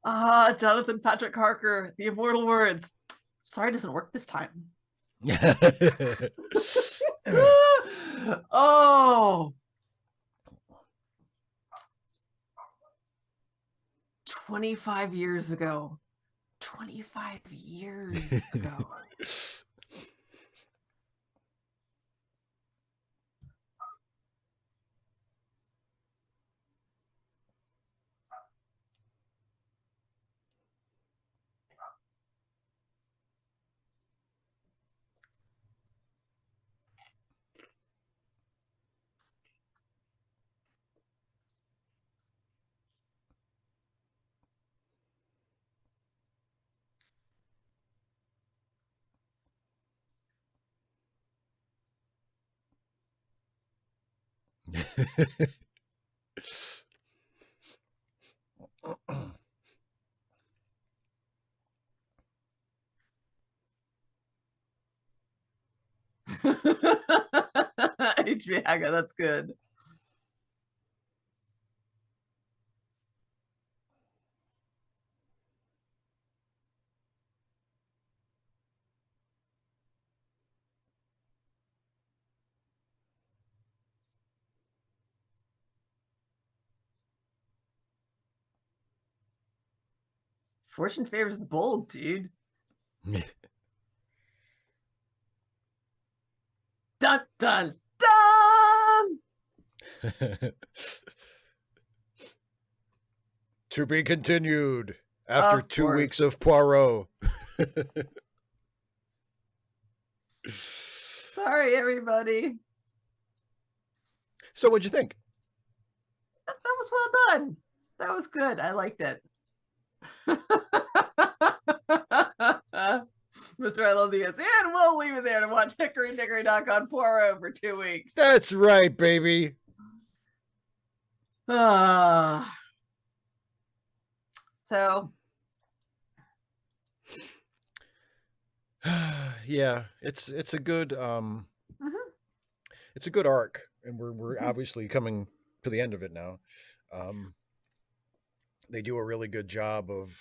Ah, Jonathan Patrick Harker, the immortal words. Sorry, it doesn't work this time. Oh, 25 years ago. 25 years ago. HB Haga, that's good. Fortune favors the bold, dude. Dun dun dun. To be continued after Of 2 weeks course. of Poirot. Sorry, everybody. So what'd you think? That was well done. That was good. I liked it. Mr. I love the answer. And we'll leave it there to watch Hickory Dickory Dock on Poirot for 2 weeks. That's right, baby. So yeah, it's a good it's a good arc, and we're obviously coming to the end of it now. They do a really good job of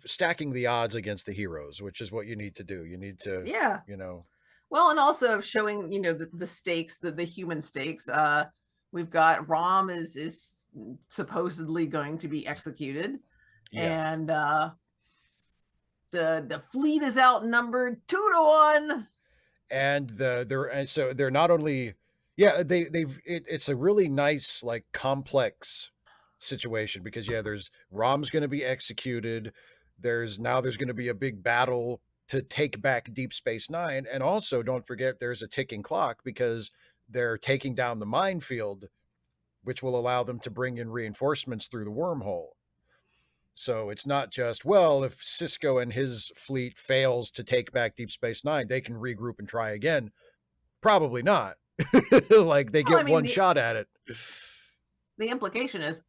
stacking the odds against the heroes, which is what you need to do. You need to yeah. you know Well, and also showing, the stakes, the human stakes. We've got Rom is supposedly going to be executed, yeah. and the fleet is outnumbered 2-1. And so they're not only it's a really nice, like, complex situation, because there's Rom's going to be executed. There's going to be a big battle to take back Deep Space Nine, and also don't forget there's a ticking clock because they're taking down the minefield, which will allow them to bring in reinforcements through the wormhole. So it's not just, well, if Cisco and his fleet fails to take back Deep Space Nine, they can regroup and try again. Probably not. Like, they get one shot at it. The implication is,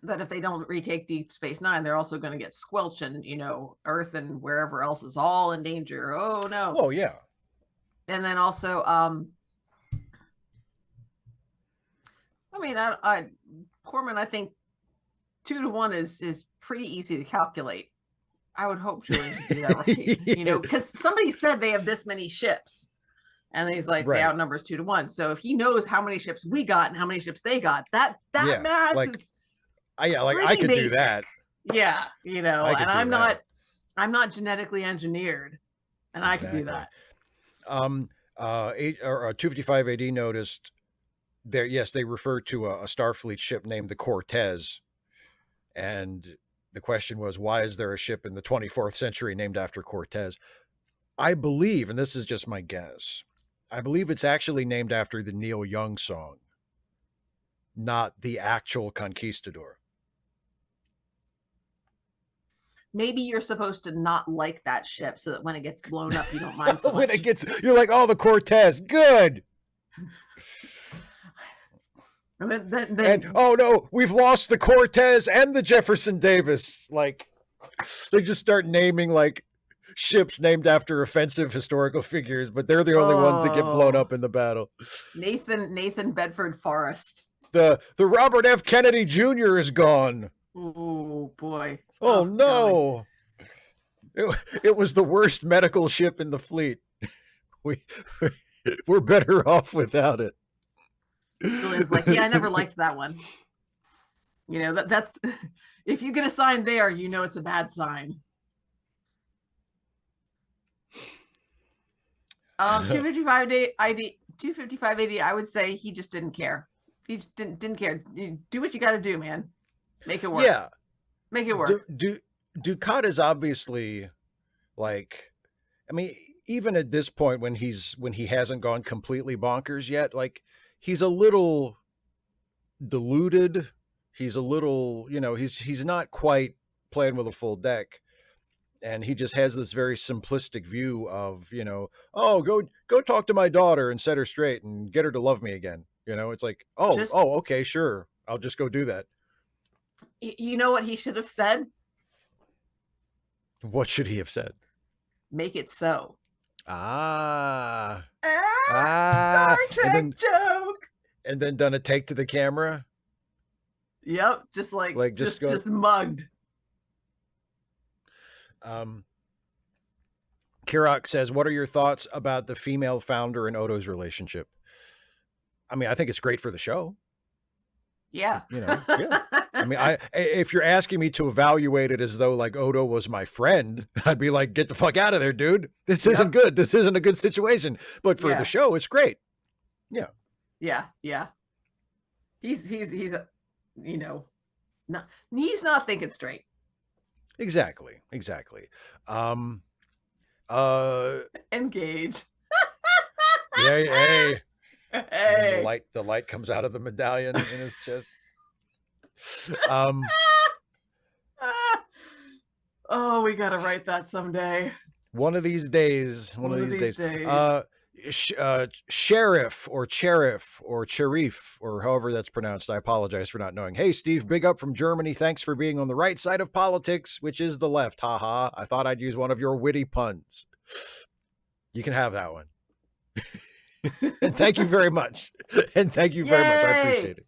that if they don't retake Deep Space Nine, they're also going to get squelched, and Earth and wherever else is all in danger. Oh no! Oh yeah. And then also, Corman, I think 2-1 is pretty easy to calculate. I would hope Julian could do that right. Because somebody said they have this many ships, and he's like, they outnumber us 2-1. So if he knows how many ships we got and how many ships they got, that math is I could basic. Do that. Yeah, and I'm not genetically engineered, and I could do that. 255 AD noticed there. Yes, they refer to a Starfleet ship named the Cortez, and the question was, why is there a ship in the 24th century named after Cortez? I believe, and this is just my guess, I believe it's actually named after the Neil Young song, not the actual Conquistador. Maybe you're supposed to not like that ship so that when it gets blown up, you don't mind so much. When it gets, you're like, oh, the Cortez, good. And oh no, we've lost the Cortez and the Jefferson Davis. Like, they just start naming, like, ships named after offensive historical figures, but they're the only ones that get blown up in the battle. Nathan Bedford Forrest. The Robert F. Kennedy Jr. is gone. Oh boy. Oh no. It was the worst medical ship in the fleet. We're better off without it. Julian's like, yeah, I never liked that one. That's if you get a sign there, it's a bad sign. 255 AD, I would say he just didn't care. He just didn't care. You do what you got to do, man. Make it work. Yeah. Make it work. Ducat is obviously, like, even at this point when he hasn't gone completely bonkers yet, like, he's a little deluded. He's a little, he's not quite playing with a full deck. And he just has this very simplistic view of, oh, go talk to my daughter and set her straight and get her to love me again. It's like, okay, sure. I'll just go do that. You know what he should have said? What should he have said? Make it so. Star Trek joke. And then done a take to the camera. Yep, just mugged. Kirok says, what are your thoughts about the female founder and Odo's relationship? I think it's great for the show. Yeah. Yeah. I mean, if you're asking me to evaluate it as though like Odo was my friend, I'd be like, get the fuck out of there, dude. This isn't Yep. good. This isn't a good situation. But for the Yeah. show, it's great. Yeah. Yeah. Yeah. He's you know, not he's not thinking straight. Exactly. Exactly. Um, uh, Engage. yeah, hey. And then Hey. the light comes out of the medallion in his chest. Um, Oh, we gotta write that someday. one of these days, one of One of these these days. days. Sheriff or Cherif or Cherif or however that's pronounced. I apologize for not knowing. Hey, Steve, big up from Germany. Thanks for being on the right side of politics, which is the left. Haha. I thought I'd use one of your witty puns. You can have that one. And thank you very much. And thank you very much. I appreciate it.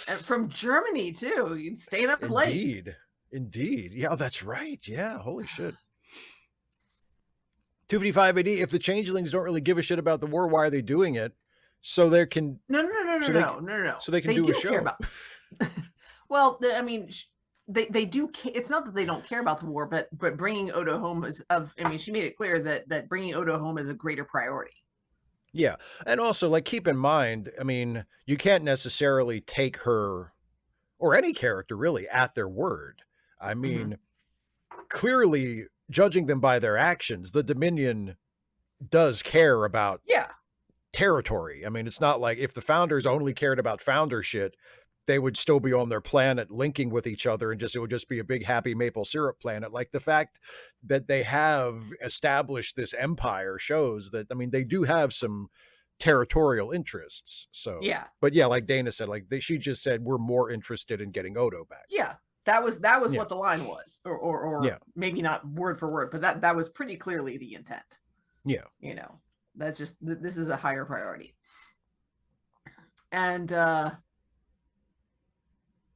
And from Germany too. You'd staying up late. Indeed. Indeed. Yeah, that's right. Yeah. Holy shit. 255 AD. If the changelings don't really give a shit about the war, why are they doing it? So they can No. so they can They do a do care show. about. Well, I mean, they do. It's not that they don't care about the war, but bringing Odo home is of. I mean, she made it clear that bringing Odo home is a greater priority. Yeah. And also, like, keep in mind, I mean, you can't necessarily take her or any character really at their word. I mean, clearly, judging them by their actions, the Dominion does care about Yeah. territory. I mean, it's not like if the founders only cared about founder shit, they would still be on their planet linking with each other and it would just be a big happy maple syrup planet. Like the fact that they have established this empire shows that, I mean, they do have some territorial interests. So, Yeah. but yeah, like Dana said, like she just said, we're more interested in getting Odo back. Yeah. That was Yeah. what the line was, or Yeah. maybe not word for word, but that was pretty clearly the intent. Yeah. You know, that's just this is a higher priority. And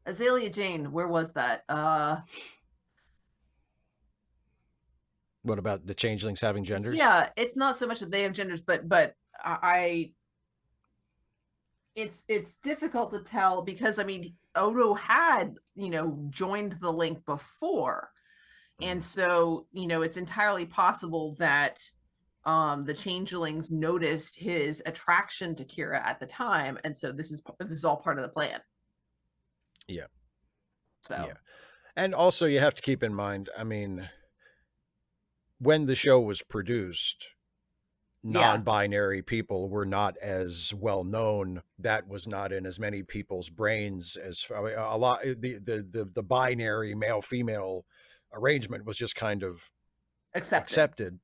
Azalea Jane, where was that? What about the changelings having genders? Yeah, it's not so much that they have genders, but it's difficult to tell because I mean Odo had, joined the link before. And so, it's entirely possible that the changelings noticed his attraction to Kira at the time, and so this is all part of the plan. Yeah. So yeah. And also you have to keep in mind, I mean, when the show was produced, non-binary people were not as well known. That was not in as many people's brains as a lot. The binary male female arrangement was just kind of accepted,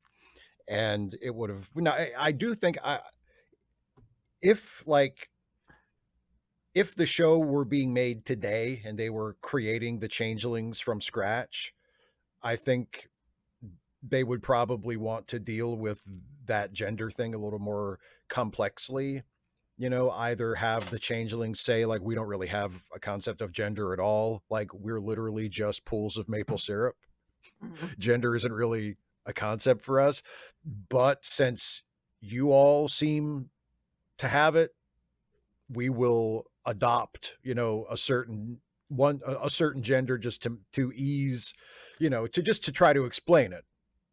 and it would have. Now, I do think if the show were being made today and they were creating the changelings from scratch, I think they would probably want to deal with that gender thing a little more complexly. Either have the changelings say like, we don't really have a concept of gender at all. Like we're literally just pools of maple syrup. Gender isn't really a concept for us. But since you all seem to have it, we will adopt, a certain gender just to ease, to try to explain it.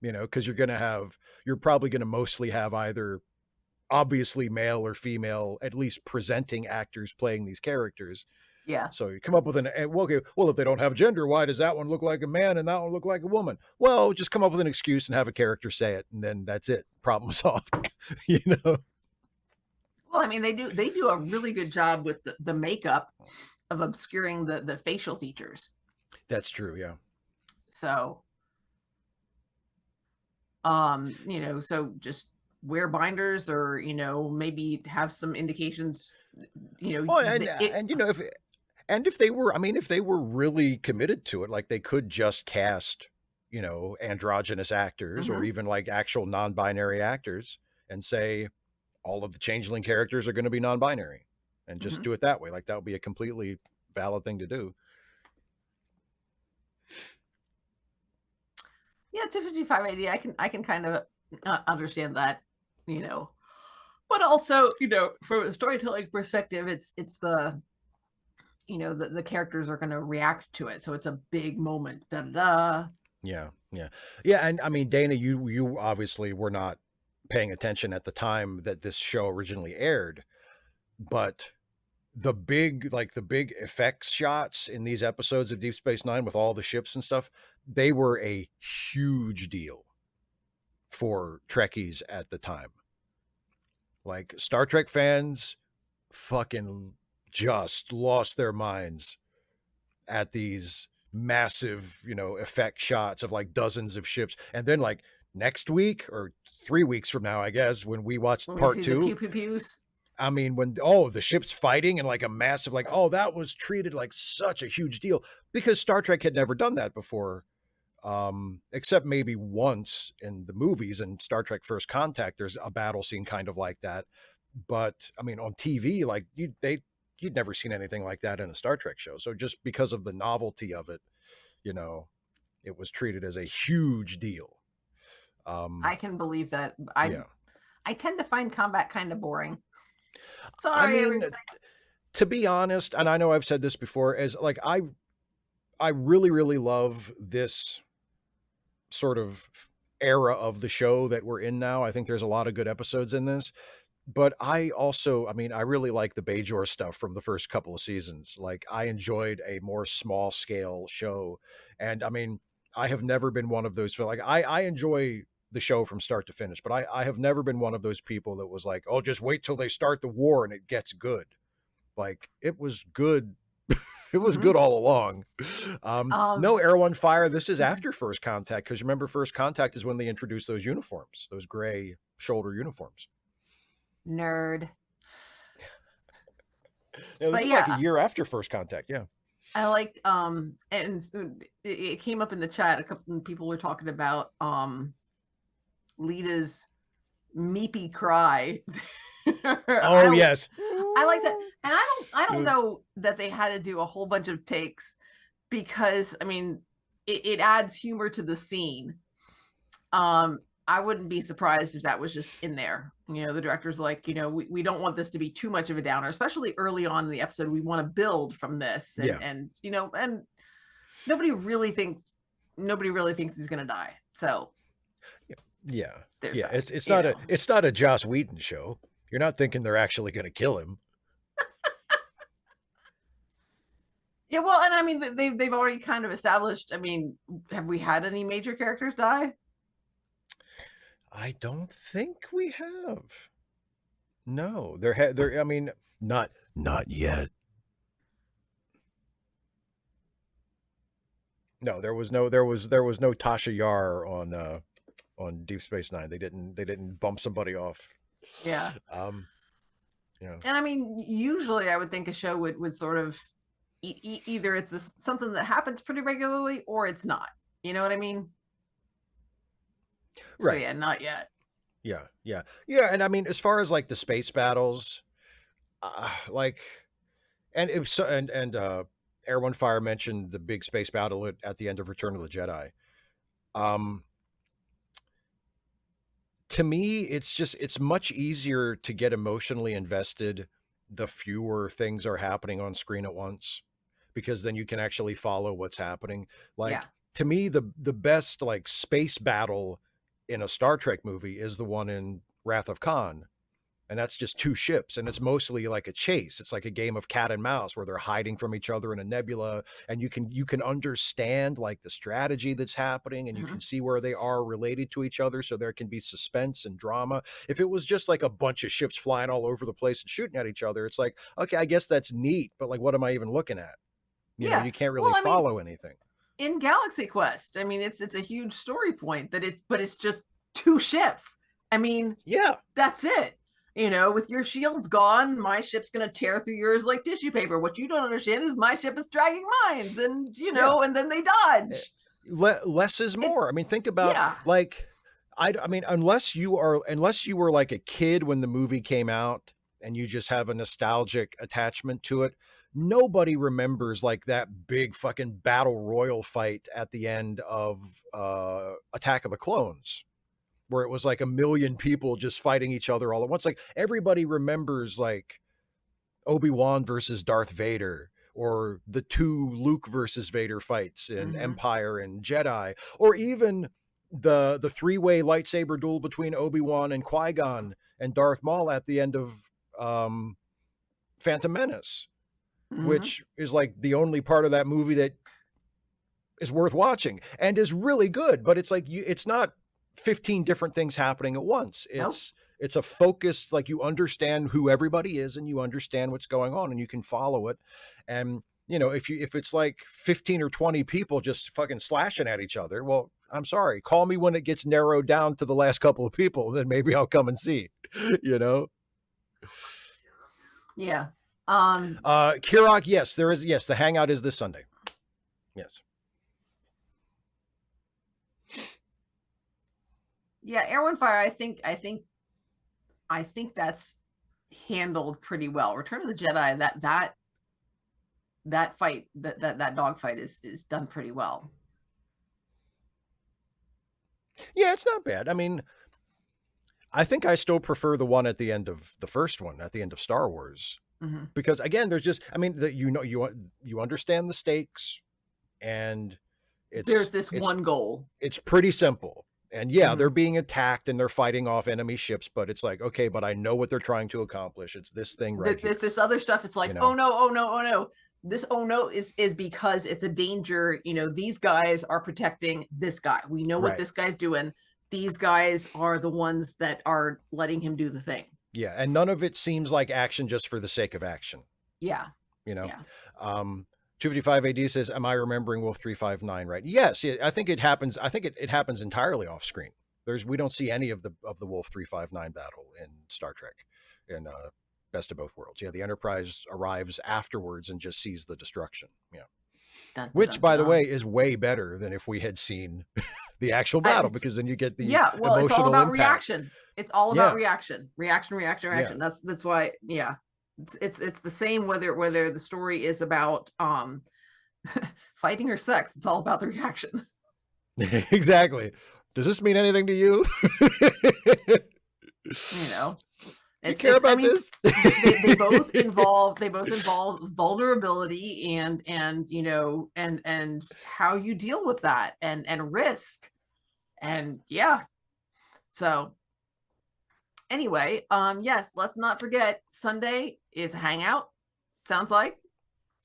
Because you're probably going to mostly have either obviously male or female, at least presenting actors playing these characters. Yeah. So you come up with well, if they don't have gender, why does that one look like a man and that one look like a woman? Well, just come up with an excuse and have a character say it, and then that's it. Problem solved. Well, I mean, they do a really good job with the makeup of obscuring the facial features. That's true. Yeah. So so just wear binders or maybe have some indications if they were, I mean, if they were really committed to it, like they could just cast androgynous actors or even like actual non-binary actors and say all of the changeling characters are going to be non-binary and just do it that way. Like that would be a completely valid thing to do. Yeah, 255 AD, I can kind of understand that, but also, from a storytelling perspective, it's the the characters are going to react to it. So it's a big moment. Da da da. Yeah, yeah, yeah. And I mean, Dana, you obviously were not paying attention at the time that this show originally aired, but the big effects shots in these episodes of Deep Space Nine with all the ships and stuff, they were a huge deal for Trekkies at the time. Like Star Trek fans fucking just lost their minds at these massive, effect shots of like dozens of ships. And then like next week or 3 weeks from now, I guess, when we watch When we part see the pew two, pew pews. I mean, when the ship's fighting and like a massive, like, that was treated like such a huge deal because Star Trek had never done that before, except maybe once in the movies. And Star Trek First Contact, there's a battle scene kind of like that. But I mean, on TV, like you'd never seen anything like that in a Star Trek show. So just because of the novelty of it, you know, it was treated as a huge deal. I can believe that. I Yeah. I tend to find combat kind of boring. I Sorry, mean, everybody. to be honest, and I know I've said this before, as like I really, really love this sort of era of the show that we're in now. I think there's a lot of good episodes in this. But I also, I mean, I really like the Bajor stuff from the first couple of seasons. Like, I enjoyed a more small scale show. And I mean, I have never been one of those, like, I enjoy the show from start to finish, but I have never been one of those people that was like, oh, just wait till they start the war and it gets good. Like, it was good. It was Mm-hmm. good all along. Um, No, Air One Fire. This is after First Contact because remember, First Contact is when they introduced those uniforms, those gray shoulder uniforms. nerd. Yeah, this But is like a yeah, year after First Contact. Yeah. I like and it came up in the chat. A couple of people were talking about Lita's meepy cry. Oh yes. I like that. And I don't Yeah. know that they had to do a whole bunch of takes because I mean it adds humor to the scene. I wouldn't be surprised if that was just in there. The director's like, we don't want this to be too much of a downer, especially early on in the episode. We want to build from this. Yeah. And nobody really thinks he's gonna die. So Yeah. there's Yeah. that. It's not a Joss Whedon show. You're not thinking they're actually going to kill him. Yeah, well, and I mean they've already kind of established. I mean, have we had any major characters die? I don't think we have. No, there. I mean, not yet. No, there was no Tasha Yar on Deep Space Nine. They didn't bump somebody off. Yeah. Um, you know. And I mean, usually I would think a show would sort of either it's something that happens pretty regularly or it's not. You know what I mean? So Right. yeah, not yet. Yeah, yeah, yeah. And I mean, as far as like the space battles, like, and it was so, and Air One Fire mentioned the big space battle at the end of Return of the Jedi. Um, to me, it's much easier to get emotionally invested the fewer things are happening on screen at once, because then you can actually follow what's happening. Yeah. Like to me, the best like space battle in a Star Trek movie is the one in Wrath of Khan, and that's just two ships, and it's mostly like a chase. It's like a game of cat and mouse where they're hiding from each other in a nebula, and you can understand like the strategy that's happening, and you Mm-hmm. can see where they are related to each other, so there can be suspense and drama. If it was just like a bunch of ships flying all over the place and shooting at each other, it's like, okay, I guess that's neat, but like what am I even looking at? Yeah. You can't Well, really I mean, follow anything. in Galaxy Quest, I mean, it's a huge story point but it's just two ships. I mean, Yeah. that's it. With your shields gone, my ship's gonna tear through yours like tissue paper. What you don't understand is my ship is dragging mines, and Yeah. and then they dodge. Less is It, more. I mean, think about yeah, like I mean, unless you were like a kid when the movie came out and you just have a nostalgic attachment to it, nobody remembers like that big fucking battle royal fight at the end of Attack of the Clones, where it was like a million people just fighting each other all at once. Like everybody remembers like Obi-Wan versus Darth Vader, or the two Luke versus Vader fights in Mhm. Empire and Jedi, or even the three-way lightsaber duel between Obi-Wan and Qui-Gon and Darth Maul at the end of Phantom Menace, Mhm. which is like the only part of that movie that is worth watching and is really good. But it's like it's not 15 different things happening at once. Nope. It's a focused, like, you understand who everybody is and you understand what's going on and you can follow it. And if it's like 15 or 20 people just fucking slashing at each other, well, I'm sorry, call me when it gets narrowed down to the last couple of people, then maybe I'll come and see. you know Yeah. Kirok, yes, there is. Yes, the hangout is this Sunday. Yes. Yeah, Air, Wind, Fire. I think that's handled pretty well. Return of the Jedi, that fight, that dog fight is done pretty well. Yeah, it's not bad. I mean, I think I still prefer the one at the end of the first one, at the end of Star Wars, Mhm. because again, there's just, I mean, that you understand the stakes, and There's this one goal. it's pretty simple. And yeah, they're Mhm. being attacked and they're fighting off enemy ships, but it's like, okay, but I know what they're trying to accomplish. It's this thing right here. There's this other stuff. It's like, You oh know, no, oh no, oh no. This oh no is because it's a danger. These guys are protecting this guy. We know what right? this guy's doing. These guys are the ones that are letting him do the thing. Yeah, and none of it seems like action just for the sake of action. Yeah. You know, Yeah. 255 AD says, "Am I remembering Wolf 359 right?" Yes, I think it happens. I think it happens entirely off screen. We don't see any of the Wolf 359 battle in Star Trek in Best of Both Worlds. Yeah, the Enterprise arrives afterwards and just sees the destruction. Yeah, Dun, dun, which, dun, by the way, dun. is way better than if we had seen the actual battle, It's because then you get the Yeah, well, it's all emotional about impact. reaction. It's all about Yeah, reaction. Reaction, reaction, yeah, reaction. That's why, yeah. It's the same whether the story is about fighting or sex. It's all about the reaction. exactly. Does this mean anything to you? You know. You care I about mean, this? they both involve vulnerability and how you deal with that and risk. And yeah. So anyway, yes, let's not forget Sunday is a hangout. Sounds like.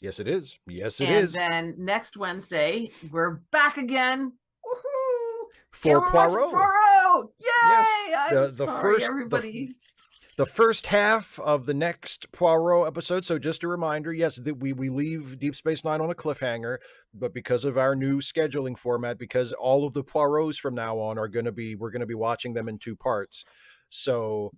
Yes, it is. Yes, it And is. then next Wednesday, we're back again. Woohoo! For And we're watching Poirot. Poirot. Yes. Yay! I'm sorry, everybody. The first half of the next Poirot episode. So just a reminder, yes, that we leave Deep Space Nine on a cliffhanger, but because of our new scheduling format, because all of the Poirots from now on we're going to be watching them in two parts. So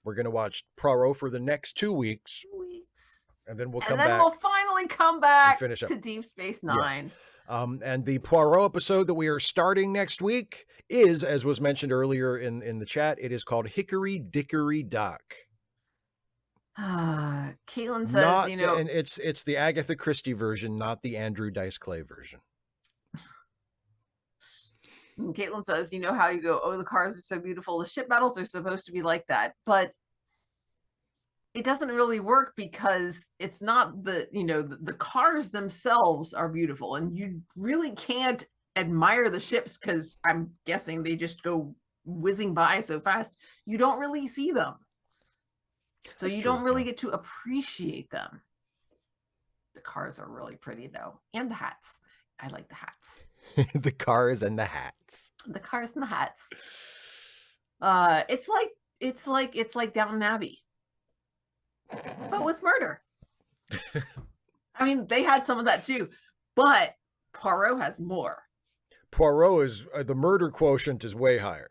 we're going to watch Poirot for the next 2 weeks, 2 weeks. and then we'll And come then back we'll finally come and back finish up to Deep Space Yeah. Nine. And the Poirot episode that we are starting next week is, as was mentioned earlier in the chat, it is called Hickory Dickory Dock. Caitlin says, Not, and it's the Agatha Christie version, not the Andrew Dice Clay version. Caitlin says, you know how you go, oh, the cars are so beautiful. The ship battles are supposed to be like that, but it doesn't really work because it's not the cars themselves are beautiful, and you really can't admire the ships because I'm guessing they just go whizzing by so fast. You don't really see them. So That's you true, don't really yeah. get to appreciate them. The cars are really pretty though. And the hats. I like the hats. The cars and the hats. The cars and the hats. It's like Downton Abbey, but with murder. I mean, they had some of that too, but Poirot has more. Poirot is the murder quotient is way higher.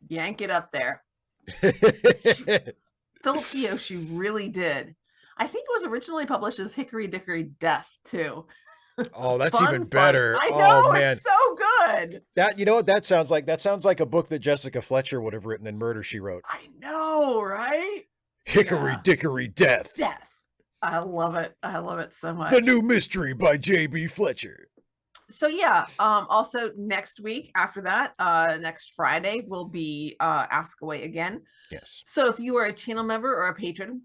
Yank it up there. Philip Kiyoshi really did. I think it was originally published as Hickory Dickory Death too. Oh, that's Fun, even fun. better. I know, oh, man. it's so good. That, you know what that sounds like? That sounds like a book that Jessica Fletcher would have written in Murder, She Wrote. I know, right? Hickory Dickory Death. Death. I love it. I love it so much. The New Mystery by J.B. Fletcher. So yeah, also next week after that, next Friday will be Ask Away again. Yes. So if you are a channel member or a patron,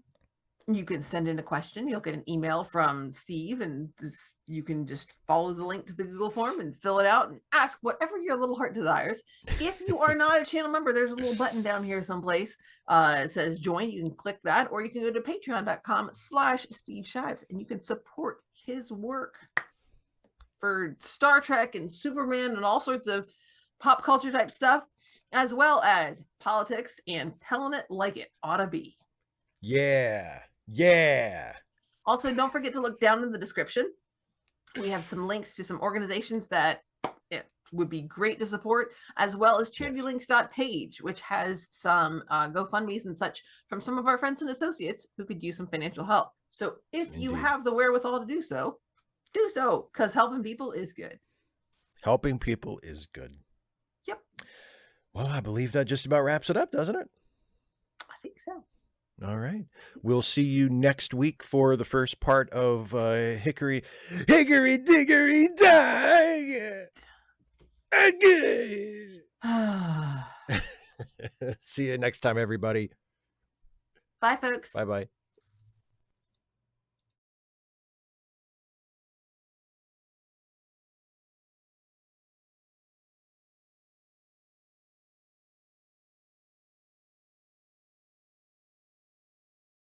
You can send in a question. You'll get an email from Steve, and you can just follow the link to the Google form and fill it out and ask whatever your little heart desires. If you are not a channel member, there's a little button down here someplace. It says join. You can click that, or you can go to patreon.com/Steve Shives, and you can support his work for Star Trek and Superman and all sorts of pop culture type stuff, as well as politics and telling it like it ought to be. Yeah. Yeah. Also, don't forget to look down in the description. We have some links to some organizations that it would be great to support, as well as charitylinks.page, which has some GoFundMes and such from some of our friends and associates who could use some financial help. So if you have the wherewithal to do so, because helping people is good. Helping people is good. Yep. Well, I believe that just about wraps it up, doesn't it? I think so. All right. We'll see you next week for the first part of Hickory Dickory Die. See you next time, everybody. Bye, folks. Bye-bye.